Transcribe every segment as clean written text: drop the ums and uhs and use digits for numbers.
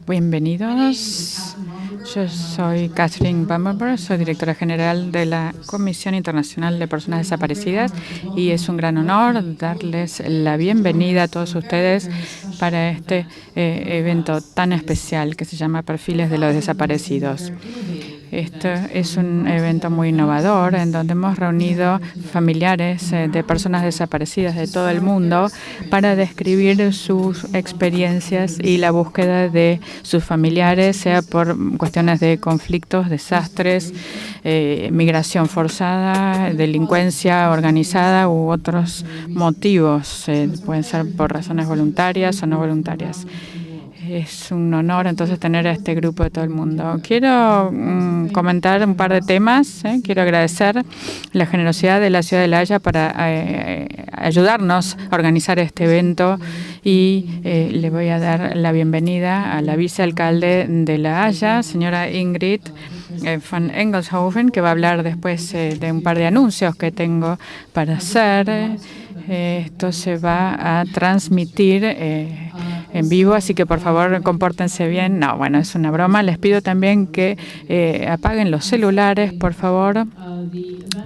Bienvenidos. Yo soy Catherine Bamberger, soy directora general de la Comisión Internacional de Personas Desaparecidas y es un gran honor darles la bienvenida a todos ustedes para este evento tan especial que se llama Perfiles de los Desaparecidos. Este es un evento muy innovador en donde hemos reunido familiares de personas desaparecidas de todo el mundo para describir sus experiencias y la búsqueda de sus familiares, sea por cuestiones de conflictos, desastres, migración forzada, delincuencia organizada u otros motivos. Pueden ser por razones voluntarias o no voluntarias. Es un honor entonces tener a este grupo de todo el mundo. Quiero comentar un par de temas. Quiero agradecer la generosidad de la ciudad de La Haya para ayudarnos a organizar este evento y le voy a dar la bienvenida a la vicealcalde de La Haya, señora Ingrid van Engelshoven, que va a hablar después de un par de anuncios que tengo para hacer. Esto se va a transmitir en vivo, así que por favor compórtense bien. No, bueno, es una broma. Les pido también que apaguen los celulares, por favor.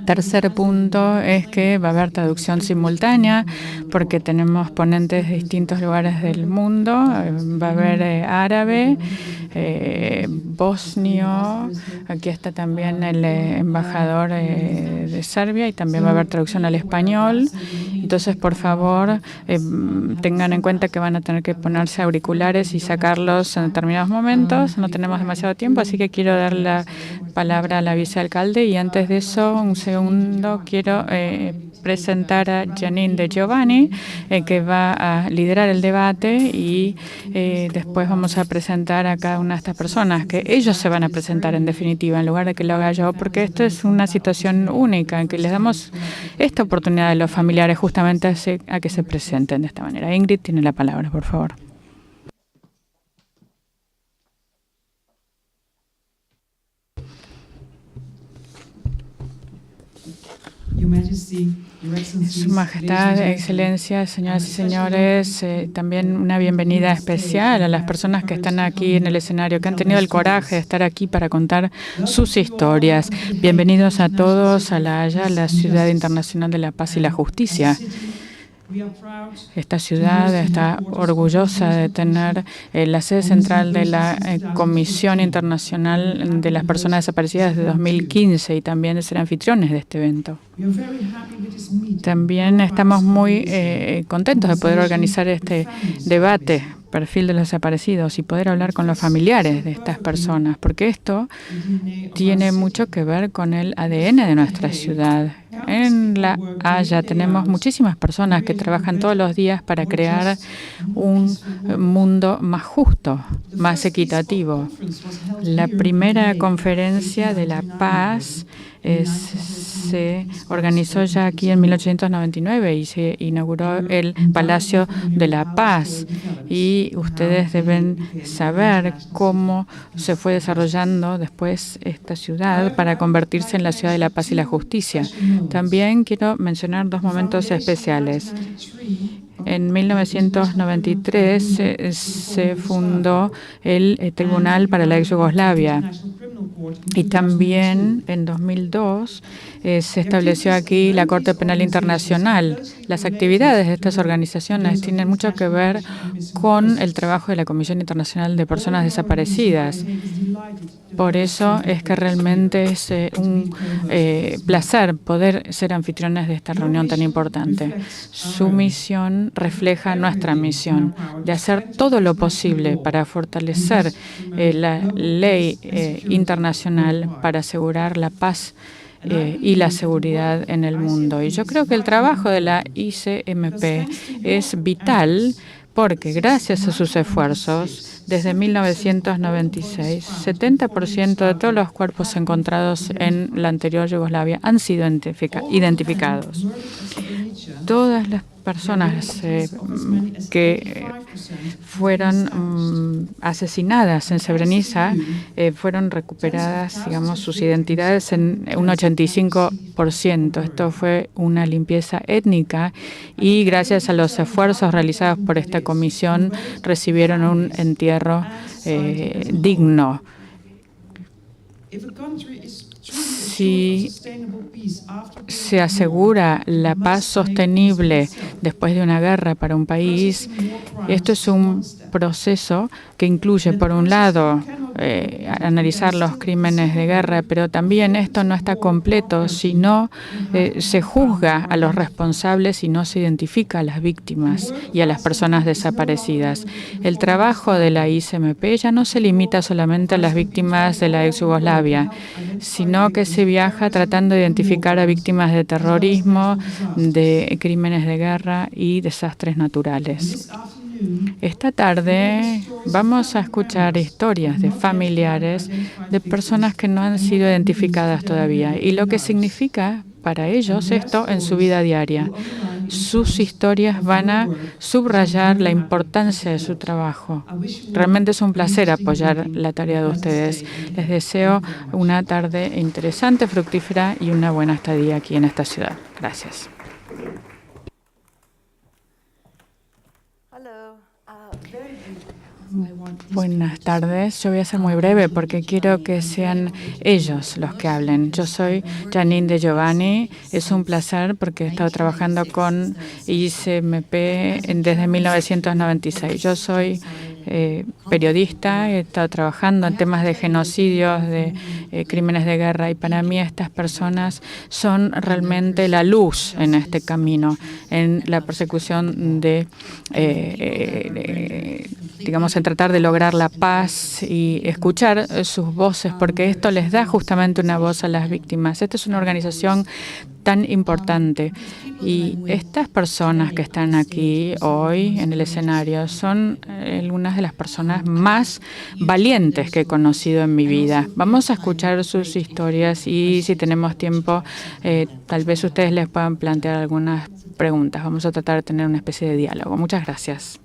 Tercer punto es que va a haber traducción simultánea porque tenemos ponentes de distintos lugares del mundo. Va a haber árabe, bosnio. Aquí está también el embajador de Serbia y también va a haber traducción al español. Entonces, por favor, tengan en cuenta que van a tener que ponerse auriculares y sacarlos en determinados momentos. No tenemos demasiado tiempo, así que quiero dar la palabra a la vicealcalde. Y antes de eso, un segundo, quiero presentar a Janine De Giovanni, que va a liderar el debate y después vamos a presentar a cada una de estas personas, que ellos se van a presentar en definitiva, en lugar de que lo haga yo, porque esto es una situación única en que les damos esta oportunidad a los familiares justamente a que se presenten de esta manera. Ingrid tiene la palabra, por favor. Su Majestad, Excelencia, señoras y señores, también una bienvenida especial a las personas que están aquí en el escenario, que han tenido el coraje de estar aquí para contar sus historias. Bienvenidos a todos a La Haya, la ciudad internacional de la paz y la justicia. Esta ciudad está orgullosa de tener la sede central de la Comisión Internacional de las Personas Desaparecidas de 2015 y también de ser anfitriones de este evento. También estamos muy contentos de poder organizar este debate, perfil de los desaparecidos, y poder hablar con los familiares de estas personas, porque esto tiene mucho que ver con el ADN de nuestra ciudad. En La Haya tenemos muchísimas personas que trabajan todos los días para crear un mundo más justo, más equitativo. La primera conferencia de la paz se organizó ya aquí en 1899 y se inauguró el Palacio de la Paz. Y ustedes deben saber cómo se fue desarrollando después esta ciudad para convertirse en la ciudad de la paz y la justicia. También quiero mencionar dos momentos especiales. En 1993 se fundó el Tribunal para la ex Yugoslavia y también en 2002 se estableció aquí la Corte Penal Internacional. Las actividades de estas organizaciones tienen mucho que ver con el trabajo de la Comisión Internacional de Personas Desaparecidas. Por eso es que realmente es un placer poder ser anfitriones de esta reunión tan importante. Su misión refleja nuestra misión de hacer todo lo posible para fortalecer la ley internacional para asegurar la paz y la seguridad en el mundo. Y yo creo que el trabajo de la ICMP es vital porque gracias a sus esfuerzos, desde 1996, 70% de todos los cuerpos encontrados en la anterior Yugoslavia han sido identificados. todas las personas que fueron asesinadas en Srebrenica fueron recuperadas, digamos, sus identidades en un 85%. Esto fue una limpieza étnica y gracias a los esfuerzos realizados por esta comisión recibieron un entierro digno. Si se asegura la paz sostenible después de una guerra para un país, esto es un proceso que incluye, por un lado, analizar los crímenes de guerra, pero también esto no está completo si no se juzga a los responsables y no se identifica a las víctimas y a las personas desaparecidas. El trabajo de la ICMP ya no se limita solamente a las víctimas de la ex Yugoslavia, sino que se viaja tratando de identificar a víctimas de terrorismo, de crímenes de guerra y desastres naturales. Esta tarde vamos a escuchar historias de familiares de personas que no han sido identificadas todavía y lo que significa para ellos esto en su vida diaria. Sus historias van a subrayar la importancia de su trabajo. Realmente es un placer apoyar la tarea de ustedes. Les deseo una tarde interesante, fructífera y una buena estadía aquí en esta ciudad. Gracias. Buenas tardes. Yo voy a ser muy breve porque quiero que sean ellos los que hablen. Yo soy Janine De Giovanni. Es un placer porque he estado trabajando con ICMP desde 1996. Yo soy periodista, he estado trabajando en temas de genocidios, de crímenes de guerra y para mí estas personas son realmente la luz en este camino, en la persecución de digamos, en tratar de lograr la paz y escuchar sus voces, porque esto les da justamente una voz a las víctimas. Esta es una organización tan importante y estas personas que están aquí hoy en el escenario son algunas de las personas más valientes que he conocido en mi vida. Vamos a escuchar sus historias y si tenemos tiempo, tal vez ustedes les puedan plantear algunas preguntas. Vamos a tratar de tener una especie de diálogo. Muchas gracias.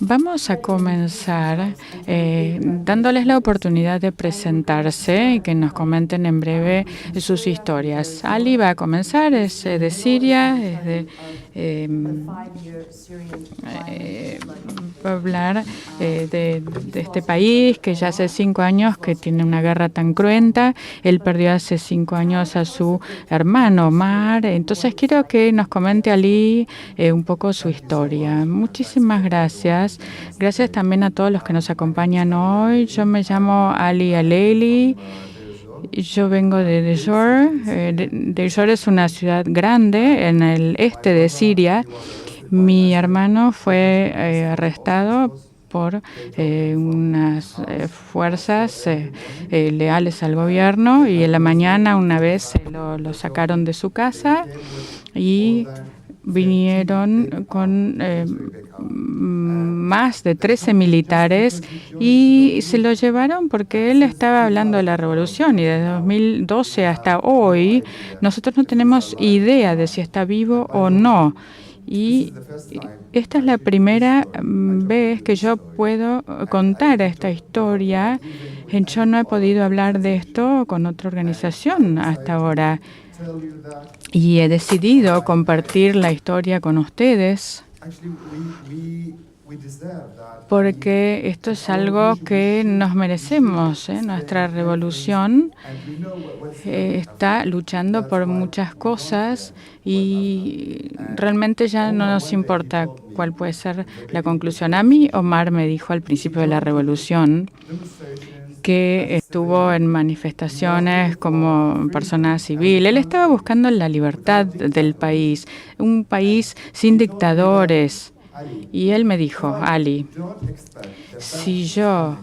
Vamos a comenzar dándoles la oportunidad de presentarse y que nos comenten en breve sus historias. Ali va a comenzar, es de Siria, es de hablar de este país que ya hace 5 años que tiene una guerra tan cruenta. Él perdió hace 5 años a su hermano Omar. Entonces quiero que nos comente Ali un poco su historia. Muchísimas gracias. Gracias también a todos los que nos acompañan hoy. Yo me llamo Ali Aleili. Yo vengo de Dejor. Dejor es una ciudad grande en el este de Siria. Mi hermano fue arrestado por unas fuerzas leales al gobierno y en la mañana una vez lo sacaron de su casa y vinieron con más de 13 militares y se lo llevaron porque él estaba hablando de la revolución y desde 2012 hasta hoy nosotros no tenemos idea de si está vivo o no. Y esta es la primera vez que yo puedo contar esta historia. Yo no he podido hablar de esto con otra organización hasta ahora. Y he decidido compartir la historia con ustedes porque esto es algo que nos merecemos. Nuestra revolución está luchando por muchas cosas y realmente ya no nos importa cuál puede ser la conclusión. A mí, Omar me dijo al principio de la revolución que estuvo en manifestaciones como persona civil. Él estaba buscando la libertad del país, un país sin dictadores. Y él me dijo, Ali, si yo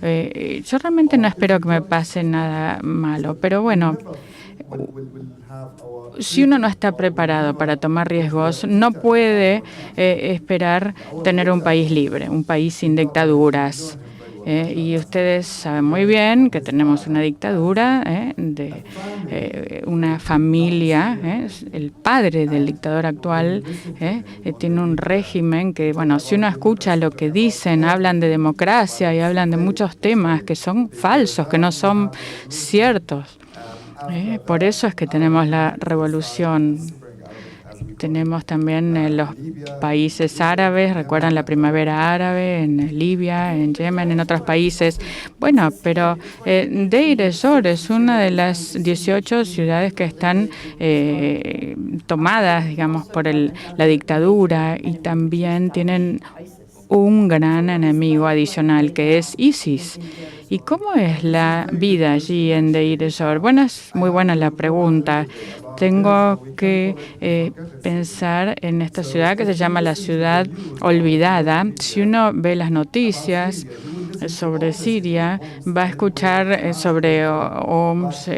realmente no espero que me pase nada malo, pero bueno, si uno no está preparado para tomar riesgos, no puede esperar tener un país libre, un país sin dictaduras. Y ustedes saben muy bien que tenemos una dictadura de una familia. El padre del dictador actual tiene un régimen que, bueno, si uno escucha lo que dicen, hablan de democracia y hablan de muchos temas que son falsos, que no son ciertos. Por eso es que tenemos la revolución. Tenemos también los países árabes, recuerdan la primavera árabe en Libia, en Yemen, en otros países. Bueno, pero Deir ez-Zor es una de las 18 ciudades que están tomadas, digamos, por la dictadura, y también tienen un gran enemigo adicional que es ISIS. ¿Y cómo es la vida allí en Deir ez-Zor? Bueno, es muy buena la pregunta. Tengo que pensar en esta ciudad que se llama la ciudad olvidada. Si uno ve las noticias sobre Siria, va a escuchar sobre Homs,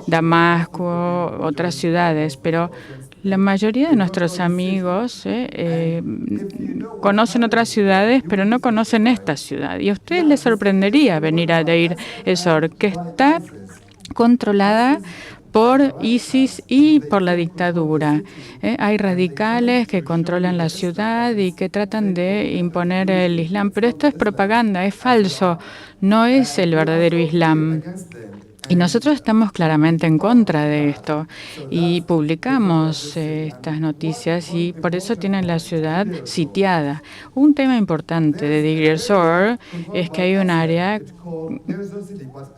Damasco, otras ciudades, pero la mayoría de nuestros amigos conocen otras ciudades, pero no conocen esta ciudad. Y a ustedes les sorprendería venir a Deir ez-Zor, que está controlada por ISIS y por la dictadura. Hay radicales que controlan la ciudad y que tratan de imponer el Islam, pero esto es propaganda, es falso, no es el verdadero Islam. Y nosotros estamos claramente en contra de esto y publicamos estas noticias, y por eso tienen la ciudad sitiada. Un tema importante de Deir ez-Zor es que hay un área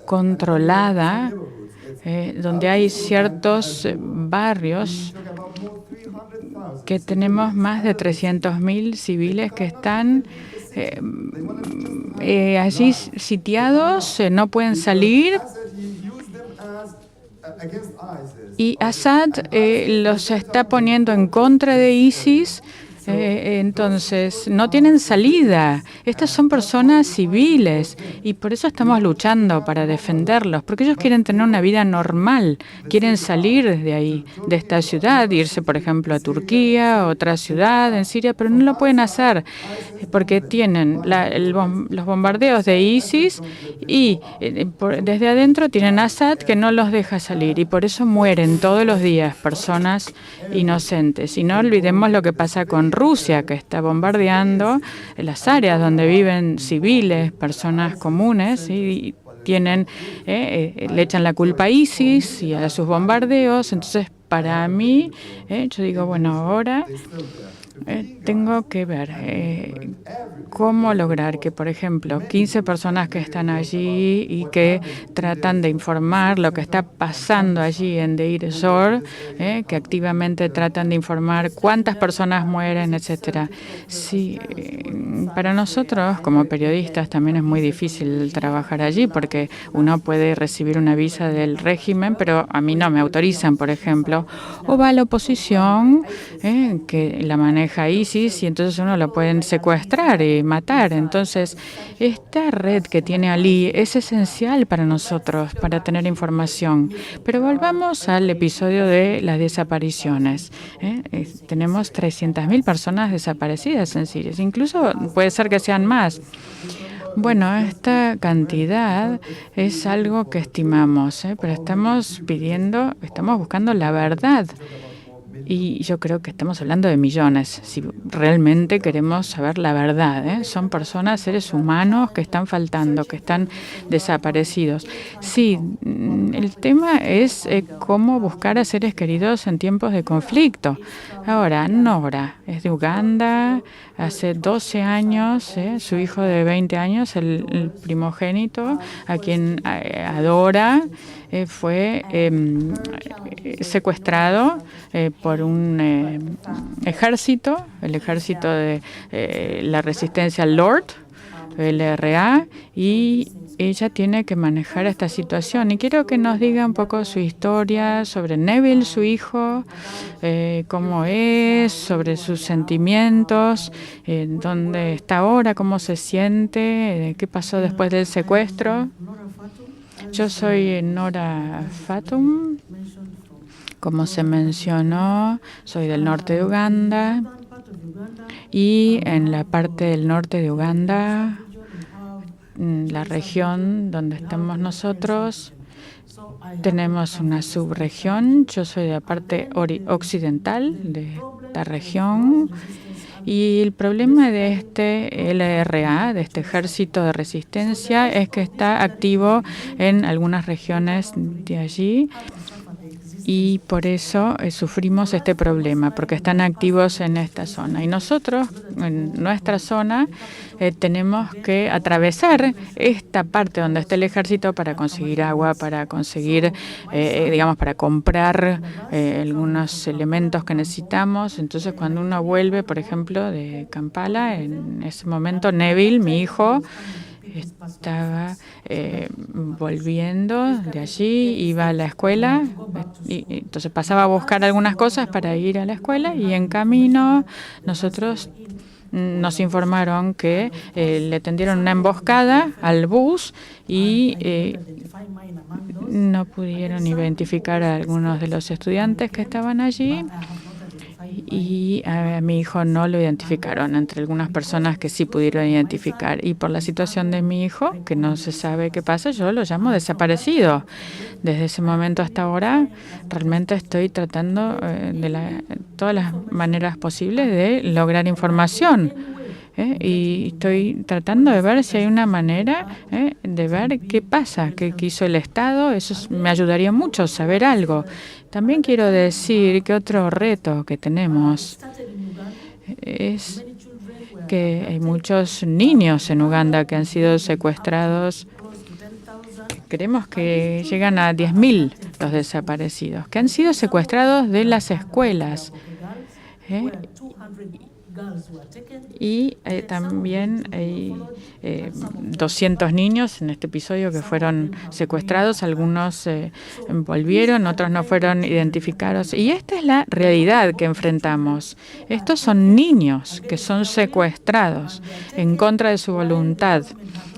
controlada donde hay ciertos barrios que tenemos más de 300.000 civiles que están allí sitiados, no pueden salir. Y Assad los está poniendo en contra de ISIS. Entonces, no tienen salida. Estas son personas civiles y por eso estamos luchando para defenderlos, porque ellos quieren tener una vida normal, quieren salir de ahí, de esta ciudad, irse, por ejemplo, a Turquía, a otra ciudad en Siria, pero no lo pueden hacer porque tienen los bombardeos de ISIS y desde adentro tienen a Assad que no los deja salir, y por eso mueren todos los días personas inocentes. Y no olvidemos lo que pasa con Rusia, que está bombardeando las áreas donde viven civiles, personas comunes, y tienen le echan la culpa a ISIS y a sus bombardeos. Entonces, para mí, yo digo, bueno, ahora tengo que ver cómo lograr que, por ejemplo, 15 personas que están allí y que tratan de informar lo que está pasando allí en Deir ez-Zor, que activamente tratan de informar cuántas personas mueren, etcétera. Sí, para nosotros como periodistas también es muy difícil trabajar allí porque uno puede recibir una visa del régimen, pero a mí no me autorizan, por ejemplo, o va a la oposición que la maneja ISIS y entonces uno lo pueden secuestrar y matar. Entonces, esta red que tiene Ali es esencial para nosotros, para tener información. Pero volvamos al episodio de las desapariciones. Tenemos 300.000 personas desaparecidas en Siria. Incluso puede ser que sean más. Bueno, esta cantidad es algo que estimamos, pero estamos buscando la verdad. Y yo creo que estamos hablando de millones, si realmente queremos saber la verdad. Son personas, seres humanos que están faltando, que están desaparecidos. Sí, el tema es cómo buscar a seres queridos en tiempos de conflicto. Ahora, Nora es de Uganda, hace 12 años, su hijo de 20 años, el primogénito, a quien adora, fue secuestrado por un ejército, el ejército de la resistencia LORD, LRA, y ella tiene que manejar esta situación. Y quiero que nos diga un poco su historia sobre Neville, su hijo, cómo es, sobre sus sentimientos, dónde está ahora, cómo se siente, qué pasó después del secuestro. Yo soy Nora Fatum. Como se mencionó, soy del norte de Uganda y en la parte del norte de Uganda la región donde estamos nosotros, tenemos una subregión. Yo soy de la parte occidental de esta región. Y el problema de este LRA, de este ejército de resistencia, es que está activo en algunas regiones de allí. Y por eso sufrimos este problema, porque están activos en esta zona. Y nosotros, en nuestra zona, tenemos que atravesar esta parte donde está el ejército para conseguir agua, para conseguir, digamos, para comprar algunos elementos que necesitamos. Entonces, cuando uno vuelve, por ejemplo, de Kampala, en ese momento Neville, mi hijo, estaba volviendo de allí, iba a la escuela, y entonces pasaba a buscar algunas cosas para ir a la escuela, y en camino nosotros nos informaron que le tendieron una emboscada al bus y no pudieron identificar a algunos de los estudiantes que estaban allí. Y a mi hijo no lo identificaron, entre algunas personas que sí pudieron identificar. Y por la situación de mi hijo, que no se sabe qué pasa, yo lo llamo desaparecido. Desde ese momento hasta ahora, realmente estoy tratando de todas las maneras posibles de lograr información. Y estoy tratando de ver si hay una manera de ver qué pasa, qué hizo el Estado. Eso me ayudaría mucho, saber algo. También quiero decir que otro reto que tenemos es que hay muchos niños en Uganda que han sido secuestrados. Creemos que llegan a 10.000 los desaparecidos, que han sido secuestrados de las escuelas. Y también hay 200 niños en este episodio que fueron secuestrados. Algunos volvieron, otros no fueron identificados. Y esta es la realidad que enfrentamos. Estos son niños que son secuestrados en contra de su voluntad,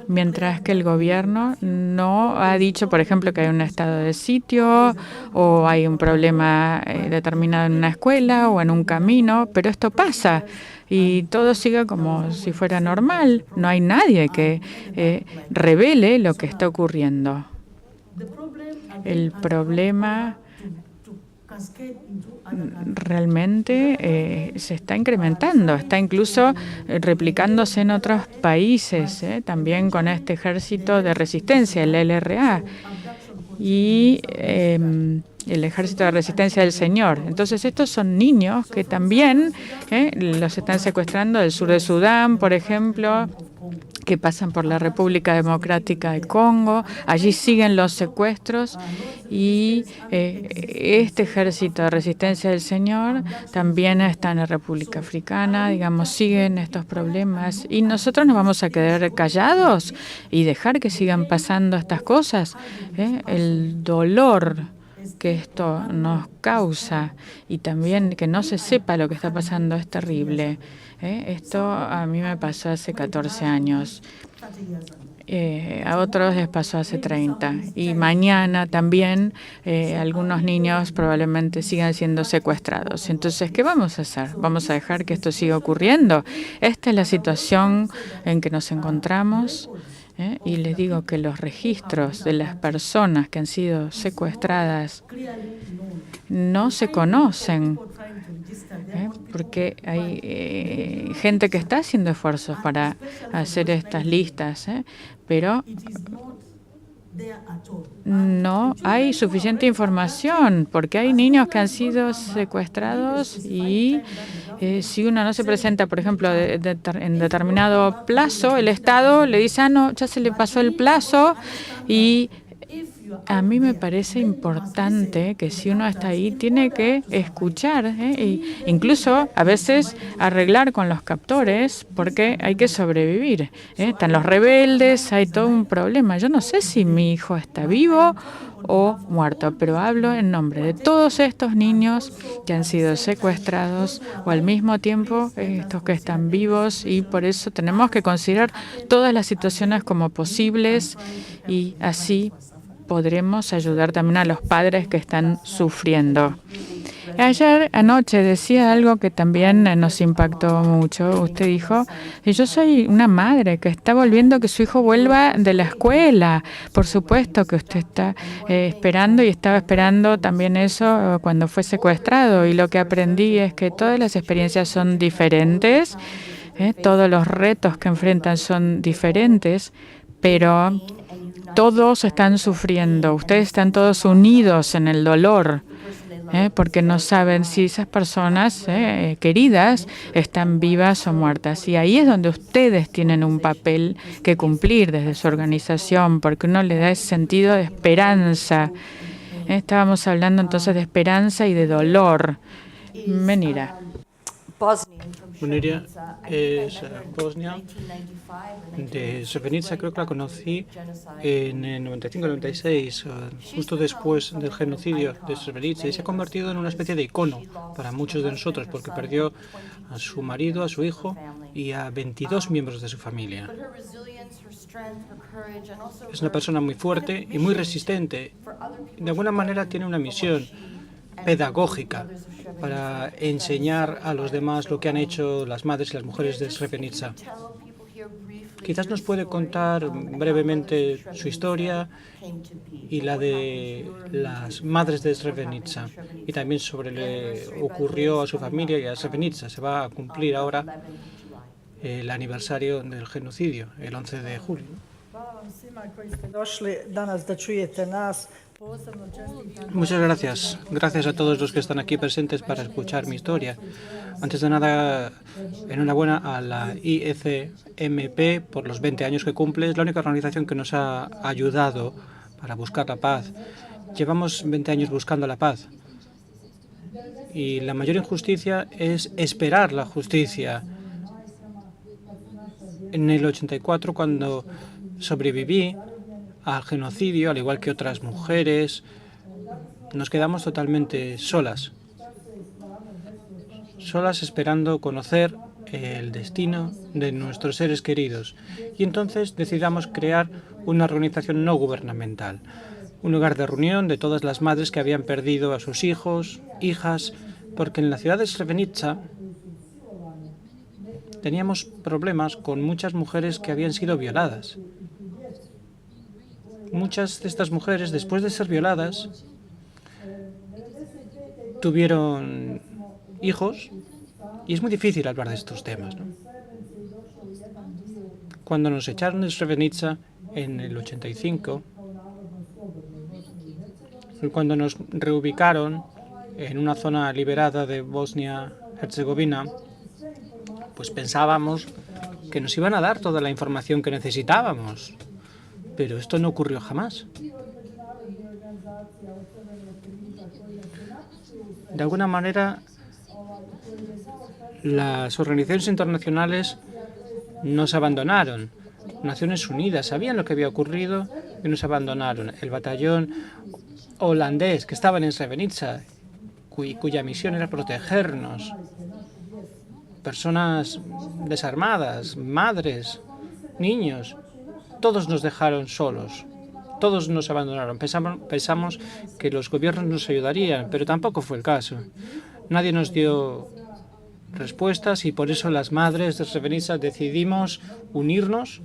mientras que el gobierno no ha dicho, por ejemplo, que hay un estado de sitio o hay un problema determinado en una escuela o en un camino, pero esto pasa y todo sigue como si fuera normal. No hay nadie que revele lo que está ocurriendo. El problema realmente se está incrementando, está incluso replicándose en otros países, también con este ejército de resistencia, el LRA, y el Ejército de Resistencia del Señor. Entonces, estos son niños que también los están secuestrando del sur de Sudán, por ejemplo, que pasan por la República Democrática de Congo. Allí siguen los secuestros y este Ejército de Resistencia del Señor también está en la República Africana, digamos, siguen estos problemas. ¿Y nosotros nos vamos a quedar callados y dejar que sigan pasando estas cosas? El dolor que esto nos causa y también que no se sepa lo que está pasando es terrible. Esto a mí me pasó hace 14 años. A otros les pasó hace 30. Y mañana también algunos niños probablemente sigan siendo secuestrados. Entonces, ¿qué vamos a hacer? ¿Vamos a dejar que esto siga ocurriendo? Esta es la situación en que nos encontramos. Y les digo que los registros de las personas que han sido secuestradas no se conocen, porque hay gente que está haciendo esfuerzos para hacer estas listas, pero no hay suficiente información, porque hay niños que han sido secuestrados y si uno no se presenta, por ejemplo, en determinado plazo, el Estado le dice, no, ya se le pasó el plazo. Y a mí me parece importante que si uno está ahí, tiene que escuchar, e incluso a veces arreglar con los captores, porque hay que sobrevivir. Están los rebeldes, hay todo un problema. Yo no sé si mi hijo está vivo o muerto, pero hablo en nombre de todos estos niños que han sido secuestrados o al mismo tiempo estos que están vivos, y por eso tenemos que considerar todas las situaciones como posibles y así podremos ayudar también a los padres que están sufriendo. Ayer, anoche, decía algo que también nos impactó mucho. Usted dijo, yo soy una madre que está volviendo que su hijo vuelva de la escuela. Por supuesto que usted está esperando y estaba esperando también eso cuando fue secuestrado. Y lo que aprendí es que todas las experiencias son diferentes, todos los retos que enfrentan son diferentes, pero todos están sufriendo. Ustedes están todos unidos en el dolor. Porque no saben si esas personas queridas están vivas o muertas. Y ahí es donde ustedes tienen un papel que cumplir desde su organización, porque uno le da ese sentido de esperanza. Estábamos hablando entonces de esperanza y de dolor. Menira. Muniria es bosnia de Srebrenica, creo que la conocí en el 95-96, justo después del genocidio de Srebrenica, y se ha convertido en una especie de icono para muchos de nosotros porque perdió a su marido, a su hijo y a 22 miembros de su familia. Es una persona muy fuerte y muy resistente. De alguna manera tiene una misión pedagógica para enseñar a los demás lo que han hecho las madres y las mujeres de Srebrenica. Quizás nos puede contar brevemente su historia y la de las madres de Srebrenica y también sobre lo que ocurrió a su familia y a Srebrenica. Se va a cumplir ahora el aniversario del genocidio, el 11 de julio. Muchas gracias. Gracias a todos los que están aquí presentes para escuchar mi historia. Antes de nada, enhorabuena a la ICMP por los 20 años que cumple. Es la única organización que nos ha ayudado para buscar la paz. Llevamos 20 años buscando la paz. Y la mayor injusticia es esperar la justicia. En el 84, cuando sobreviví al genocidio, al igual que otras mujeres, nos quedamos totalmente solas. Solas esperando conocer el destino de nuestros seres queridos. Y entonces decidimos crear una organización no gubernamental, un lugar de reunión de todas las madres que habían perdido a sus hijos, hijas, porque en la ciudad de Srebrenica teníamos problemas con muchas mujeres que habían sido violadas. Muchas de estas mujeres, después de ser violadas, tuvieron hijos, y es muy difícil hablar de estos temas, ¿no? Cuando nos echaron de Srebrenica en el 85, cuando nos reubicaron en una zona liberada de Bosnia-Herzegovina, pues pensábamos que nos iban a dar toda la información que necesitábamos. Pero esto no ocurrió jamás. De alguna manera, las organizaciones internacionales nos abandonaron. Naciones Unidas sabían lo que había ocurrido y nos abandonaron. El batallón holandés que estaba en Srebrenica, cuya misión era protegernos. Personas desarmadas, madres, niños. Todos nos dejaron solos, todos nos abandonaron. Pensamos que los gobiernos nos ayudarían, pero tampoco fue el caso. Nadie nos dio respuestas y por eso las madres de Srebrenica decidimos unirnos.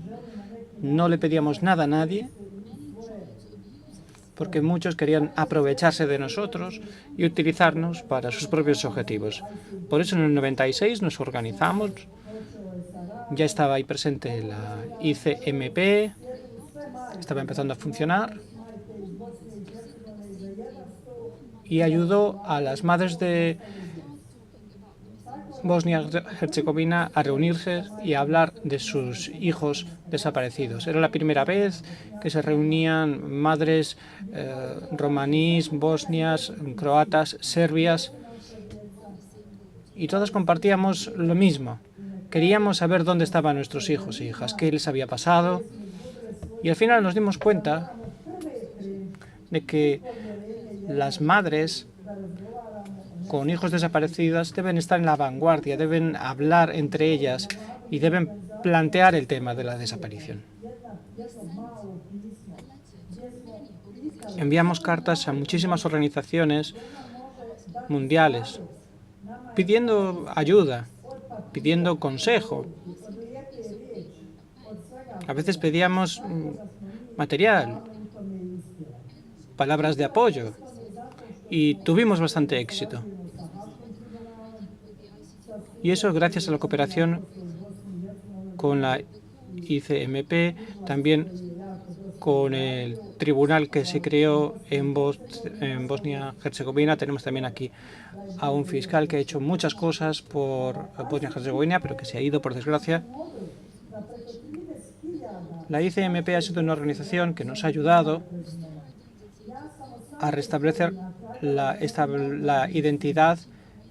No le pedíamos nada a nadie, porque muchos querían aprovecharse de nosotros y utilizarnos para sus propios objetivos. Por eso en el 96 nos organizamos. Ya estaba ahí presente la ICMP, estaba empezando a funcionar y ayudó a las madres de Bosnia-Herzegovina a reunirse y a hablar de sus hijos desaparecidos. Era la primera vez que se reunían madres romaníes, bosnias, croatas, serbias, y todas compartíamos lo mismo. Queríamos saber dónde estaban nuestros hijos e hijas, qué les había pasado. Y al final nos dimos cuenta de que las madres con hijos desaparecidos deben estar en la vanguardia, deben hablar entre ellas y deben plantear el tema de la desaparición. Enviamos cartas a muchísimas organizaciones mundiales, pidiendo ayuda, pidiendo consejo. A veces pedíamos material, palabras de apoyo, y tuvimos bastante éxito. Y eso gracias a la cooperación con la ICMP, también con el tribunal que se creó en Bosnia-Herzegovina. Tenemos también aquí a un fiscal que ha hecho muchas cosas por Bosnia-Herzegovina, pero que se ha ido, por desgracia. La ICMP ha sido una organización que nos ha ayudado a restablecer la identidad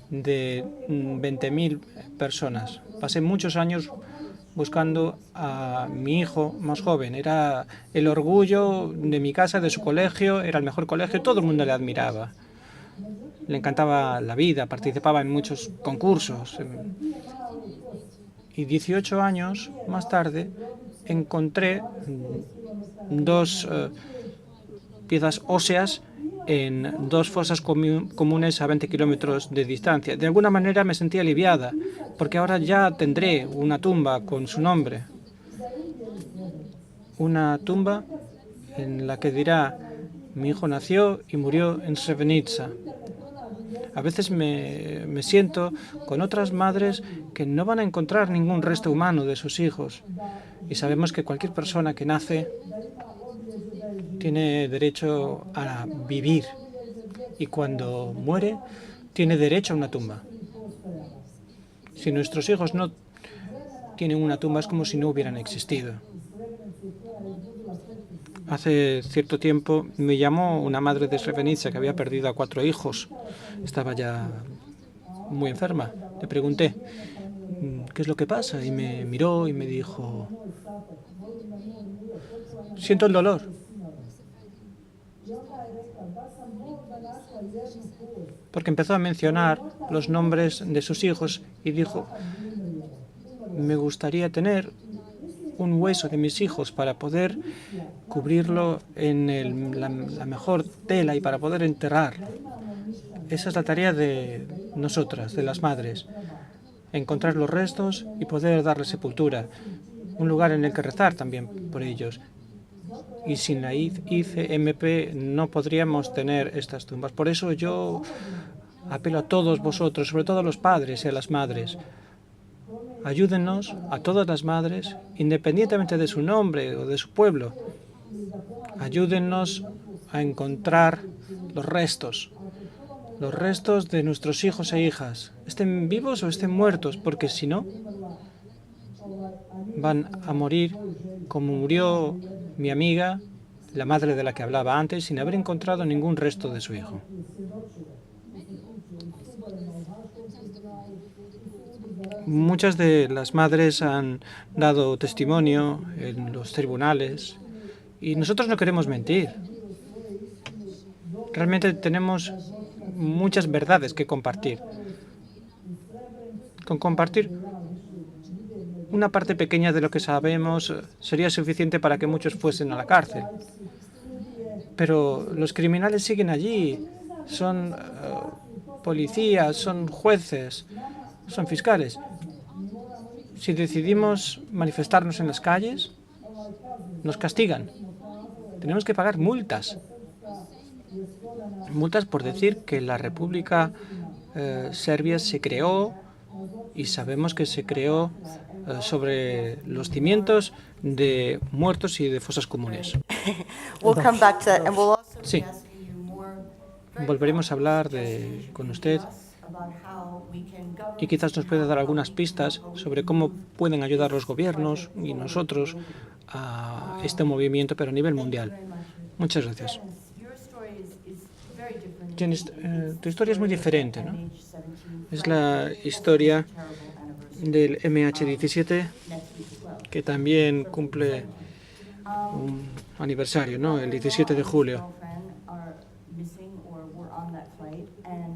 de 20.000 personas. Pasé muchos años buscando a mi hijo más joven. Era el orgullo de mi casa, de su colegio, era el mejor colegio, todo el mundo le admiraba. Le encantaba la vida, participaba en muchos concursos. Y 18 años más tarde encontré dos piezas óseas en dos fosas comunes a 20 kilómetros de distancia. De alguna manera me sentí aliviada, porque ahora ya tendré una tumba con su nombre. Una tumba en la que dirá: mi hijo nació y murió en Srebrenica. A veces me siento con otras madres que no van a encontrar ningún resto humano de sus hijos. Y sabemos que cualquier persona que nace tiene derecho a vivir, y cuando muere tiene derecho a una tumba. Si nuestros hijos no tienen una tumba, es como si no hubieran existido. Hace cierto tiempo me llamó una madre de Srebrenica que había perdido a 4 hijos. Estaba ya muy enferma. Le pregunté: ¿qué es lo que pasa? Y me miró y me dijo: siento el dolor. Porque empezó a mencionar los nombres de sus hijos y dijo: me gustaría tener un hueso de mis hijos para poder cubrirlo en la mejor tela y para poder enterrarlo. Esa es la tarea de nosotras, de las madres: encontrar los restos y poder darles sepultura, un lugar en el que rezar también por ellos. Y sin la ICMP no podríamos tener estas tumbas. Por eso yo apelo a todos vosotros, sobre todo a los padres y a las madres. Ayúdennos, a todas las madres, independientemente de su nombre o de su pueblo. Ayúdennos a encontrar los restos de nuestros hijos e hijas, estén vivos o estén muertos, porque si no, van a morir como murió mi amiga, la madre de la que hablaba antes, sin haber encontrado ningún resto de su hijo. Muchas de las madres han dado testimonio en los tribunales y nosotros no queremos mentir. Realmente tenemos muchas verdades que compartir. Con compartir una parte pequeña de lo que sabemos sería suficiente para que muchos fuesen a la cárcel. Pero los criminales siguen allí. Son policías, son jueces, son fiscales. Si decidimos manifestarnos en las calles, nos castigan. Tenemos que pagar multas. Multas por decir que la República Serbia se creó, y sabemos que se creó sobre los cimientos de muertos y de fosas comunes. Sí. Volveremos a hablar con usted y quizás nos pueda dar algunas pistas sobre cómo pueden ayudar los gobiernos y nosotros a este movimiento, pero a nivel mundial. Muchas gracias. Janice, tu historia es muy diferente, ¿no? Es la historia del MH17, que también cumple un aniversario, ¿no? El 17 de julio.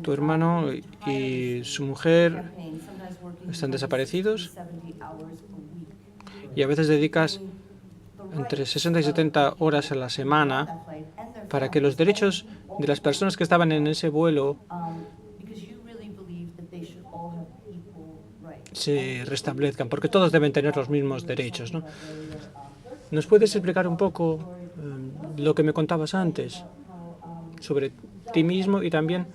Tu hermano y su mujer están desaparecidos y a veces dedicas entre 60 y 70 horas a la semana para que los derechos de las personas que estaban en ese vuelo se restablezcan, porque todos deben tener los mismos derechos, ¿no? ¿Nos puedes explicar un poco lo que me contabas antes sobre ti mismo y también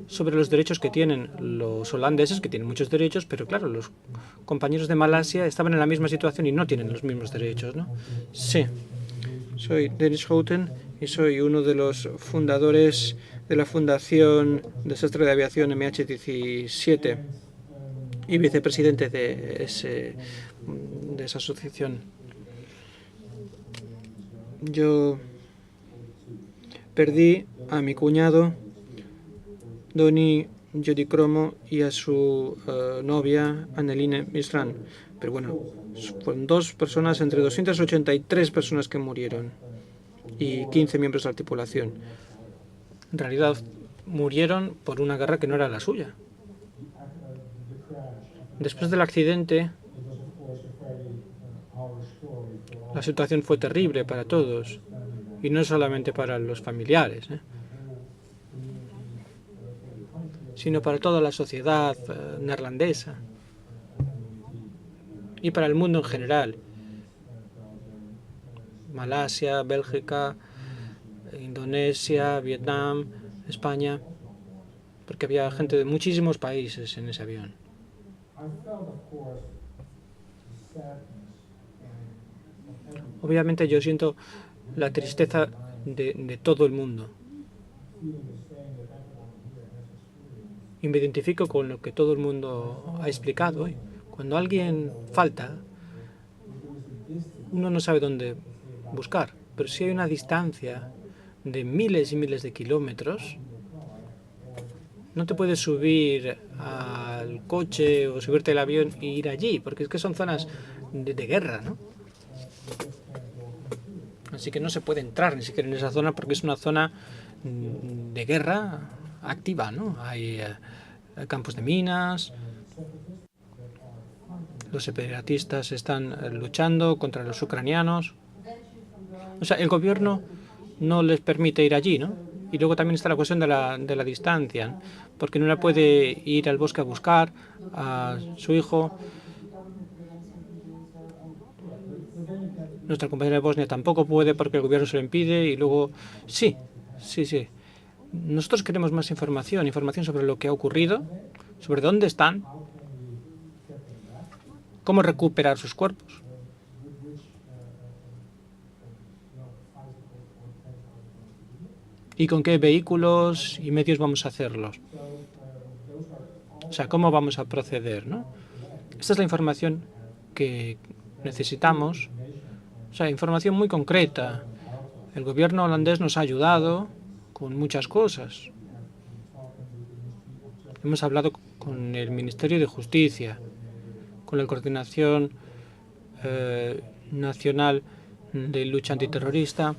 sobre los derechos que tienen los holandeses, que tienen muchos derechos, pero claro, los compañeros de Malasia estaban en la misma situación y no tienen los mismos derechos, ¿no? Sí, soy Dennis Houghton y soy uno de los fundadores de la Fundación Desastre de Aviación MH17 y vicepresidente de esa asociación. Yo perdí a mi cuñado Doni Jodicromo y a su novia Anneline Misran. Pero bueno, fueron 2 personas entre 283 personas que murieron y 15 miembros de la tripulación. En realidad murieron por una guerra que no era la suya. Después del accidente, la situación fue terrible para todos y no solamente para los familiares, sino para toda la sociedad neerlandesa y para el mundo en general. Malasia, Bélgica, Indonesia, Vietnam, España, porque había gente de muchísimos países en ese avión. Obviamente yo siento la tristeza de todo el mundo. Y me identifico con lo que todo el mundo ha explicado hoy. Cuando alguien falta, uno no sabe dónde buscar. Pero si hay una distancia de miles y miles de kilómetros, no te puedes subir al coche o subirte al avión e ir allí, porque es que son zonas de guerra, ¿no? Así que no se puede entrar ni siquiera en esa zona porque es una zona de guerra activa, ¿no? Hay campos de minas, los separatistas están luchando contra los ucranianos. O sea, el gobierno no les permite ir allí, ¿no? Y luego también está la cuestión de la distancia, porque no la puede ir al bosque a buscar a su hijo. Nuestra compañera de Bosnia tampoco puede porque el gobierno se lo impide y luego... Sí. Nosotros queremos más información sobre lo que ha ocurrido, sobre dónde están, cómo recuperar sus cuerpos. ¿Y con qué vehículos y medios vamos a hacerlos? O sea, ¿cómo vamos a proceder, no? Esta es la información que necesitamos. O sea, información muy concreta. El gobierno holandés nos ha ayudado con muchas cosas. Hemos hablado con el Ministerio de Justicia, con la Coordinación Nacional de Lucha Antiterrorista.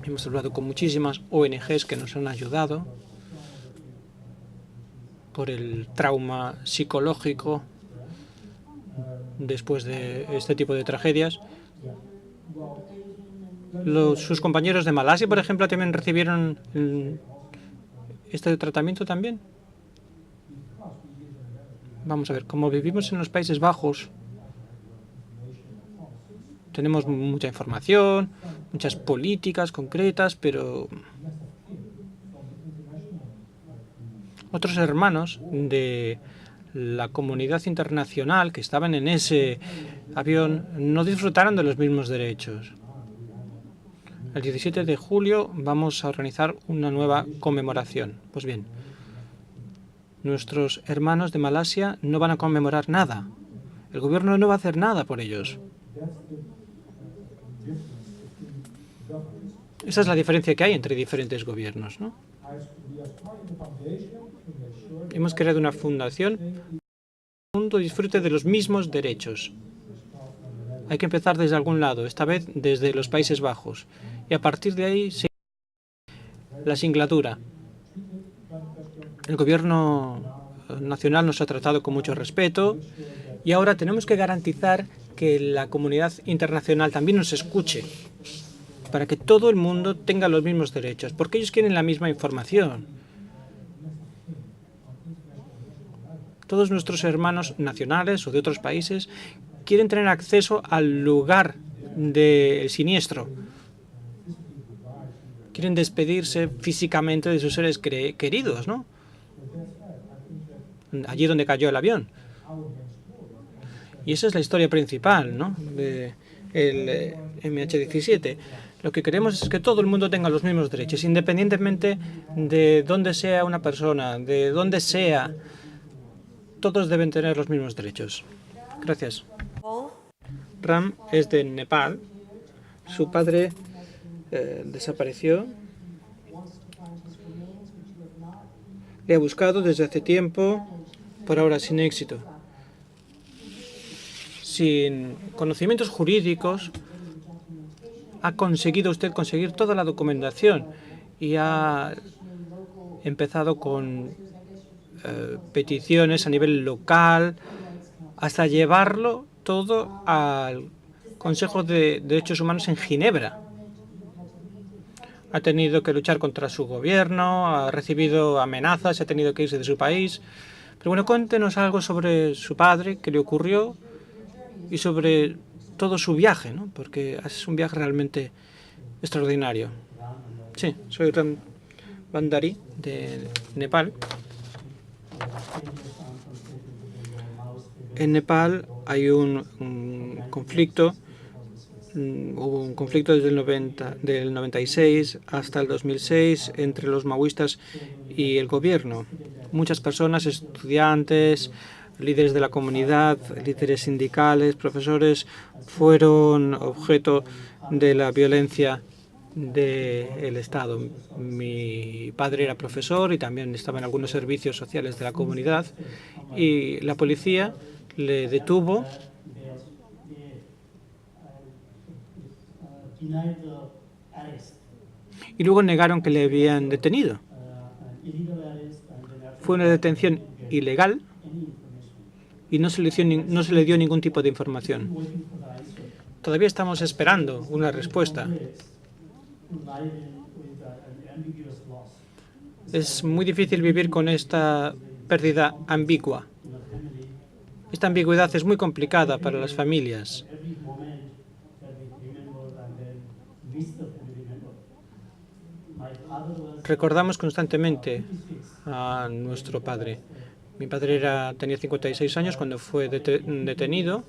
Hemos hablado con muchísimas ONGs que nos han ayudado por el trauma psicológico después de este tipo de tragedias. Sus compañeros de Malasia, por ejemplo, también recibieron este tratamiento también. Vamos a ver, como vivimos en los Países Bajos, tenemos mucha información, muchas políticas concretas, pero otros hermanos de la comunidad internacional que estaban en ese avión no disfrutaron de los mismos derechos. El 17 de julio vamos a organizar una nueva conmemoración. Pues bien, nuestros hermanos de Malasia no van a conmemorar nada. El gobierno no va a hacer nada por ellos. Esa es la diferencia que hay entre diferentes gobiernos, ¿no? Hemos creado una fundación para que todo el mundo disfrute de los mismos derechos. Hay que empezar desde algún lado, esta vez desde los Países Bajos. Y a partir de ahí, la singladura. El gobierno nacional nos ha tratado con mucho respeto y ahora tenemos que garantizar que la comunidad internacional también nos escuche para que todo el mundo tenga los mismos derechos, porque ellos quieren la misma información. Todos nuestros hermanos nacionales o de otros países quieren tener acceso al lugar del siniestro. Quieren despedirse físicamente de sus seres queridos, ¿no? Allí donde cayó el avión. Y esa es la historia principal, ¿no?, del MH17. Lo que queremos es que todo el mundo tenga los mismos derechos, independientemente de dónde sea una persona, de dónde sea. Todos deben tener los mismos derechos. Gracias. Ram es de Nepal. Su padre desapareció. Le ha buscado desde hace tiempo, por ahora sin éxito. Sin conocimientos jurídicos, ha conseguido usted conseguir toda la documentación y ha empezado con peticiones a nivel local hasta llevarlo todo al Consejo de Derechos Humanos en Ginebra. Ha tenido que luchar contra su gobierno, ha recibido amenazas, ha tenido que irse de su país. Pero bueno, cuéntenos algo sobre su padre, qué le ocurrió y sobre todo su viaje, ¿no? Porque es un viaje realmente extraordinario. Sí, soy Ram Bandari de Nepal. En Nepal hay un conflicto. Hubo un conflicto desde del 96 hasta el 2006 entre los maoístas y el gobierno. Muchas personas, estudiantes, líderes de la comunidad, líderes sindicales, profesores, fueron objeto de la violencia del Estado. Mi padre era profesor y también estaba en algunos servicios sociales de la comunidad, y la policía le detuvo y luego negaron que le habían detenido. Fue una detención ilegal y no se le dio ningún tipo de información. Todavía estamos esperando una respuesta. Es muy difícil vivir con esta pérdida ambigua. Esta ambigüedad es muy complicada para las familias. Recordamos constantemente a nuestro padre. Mi padre tenía 56 años cuando fue detenido.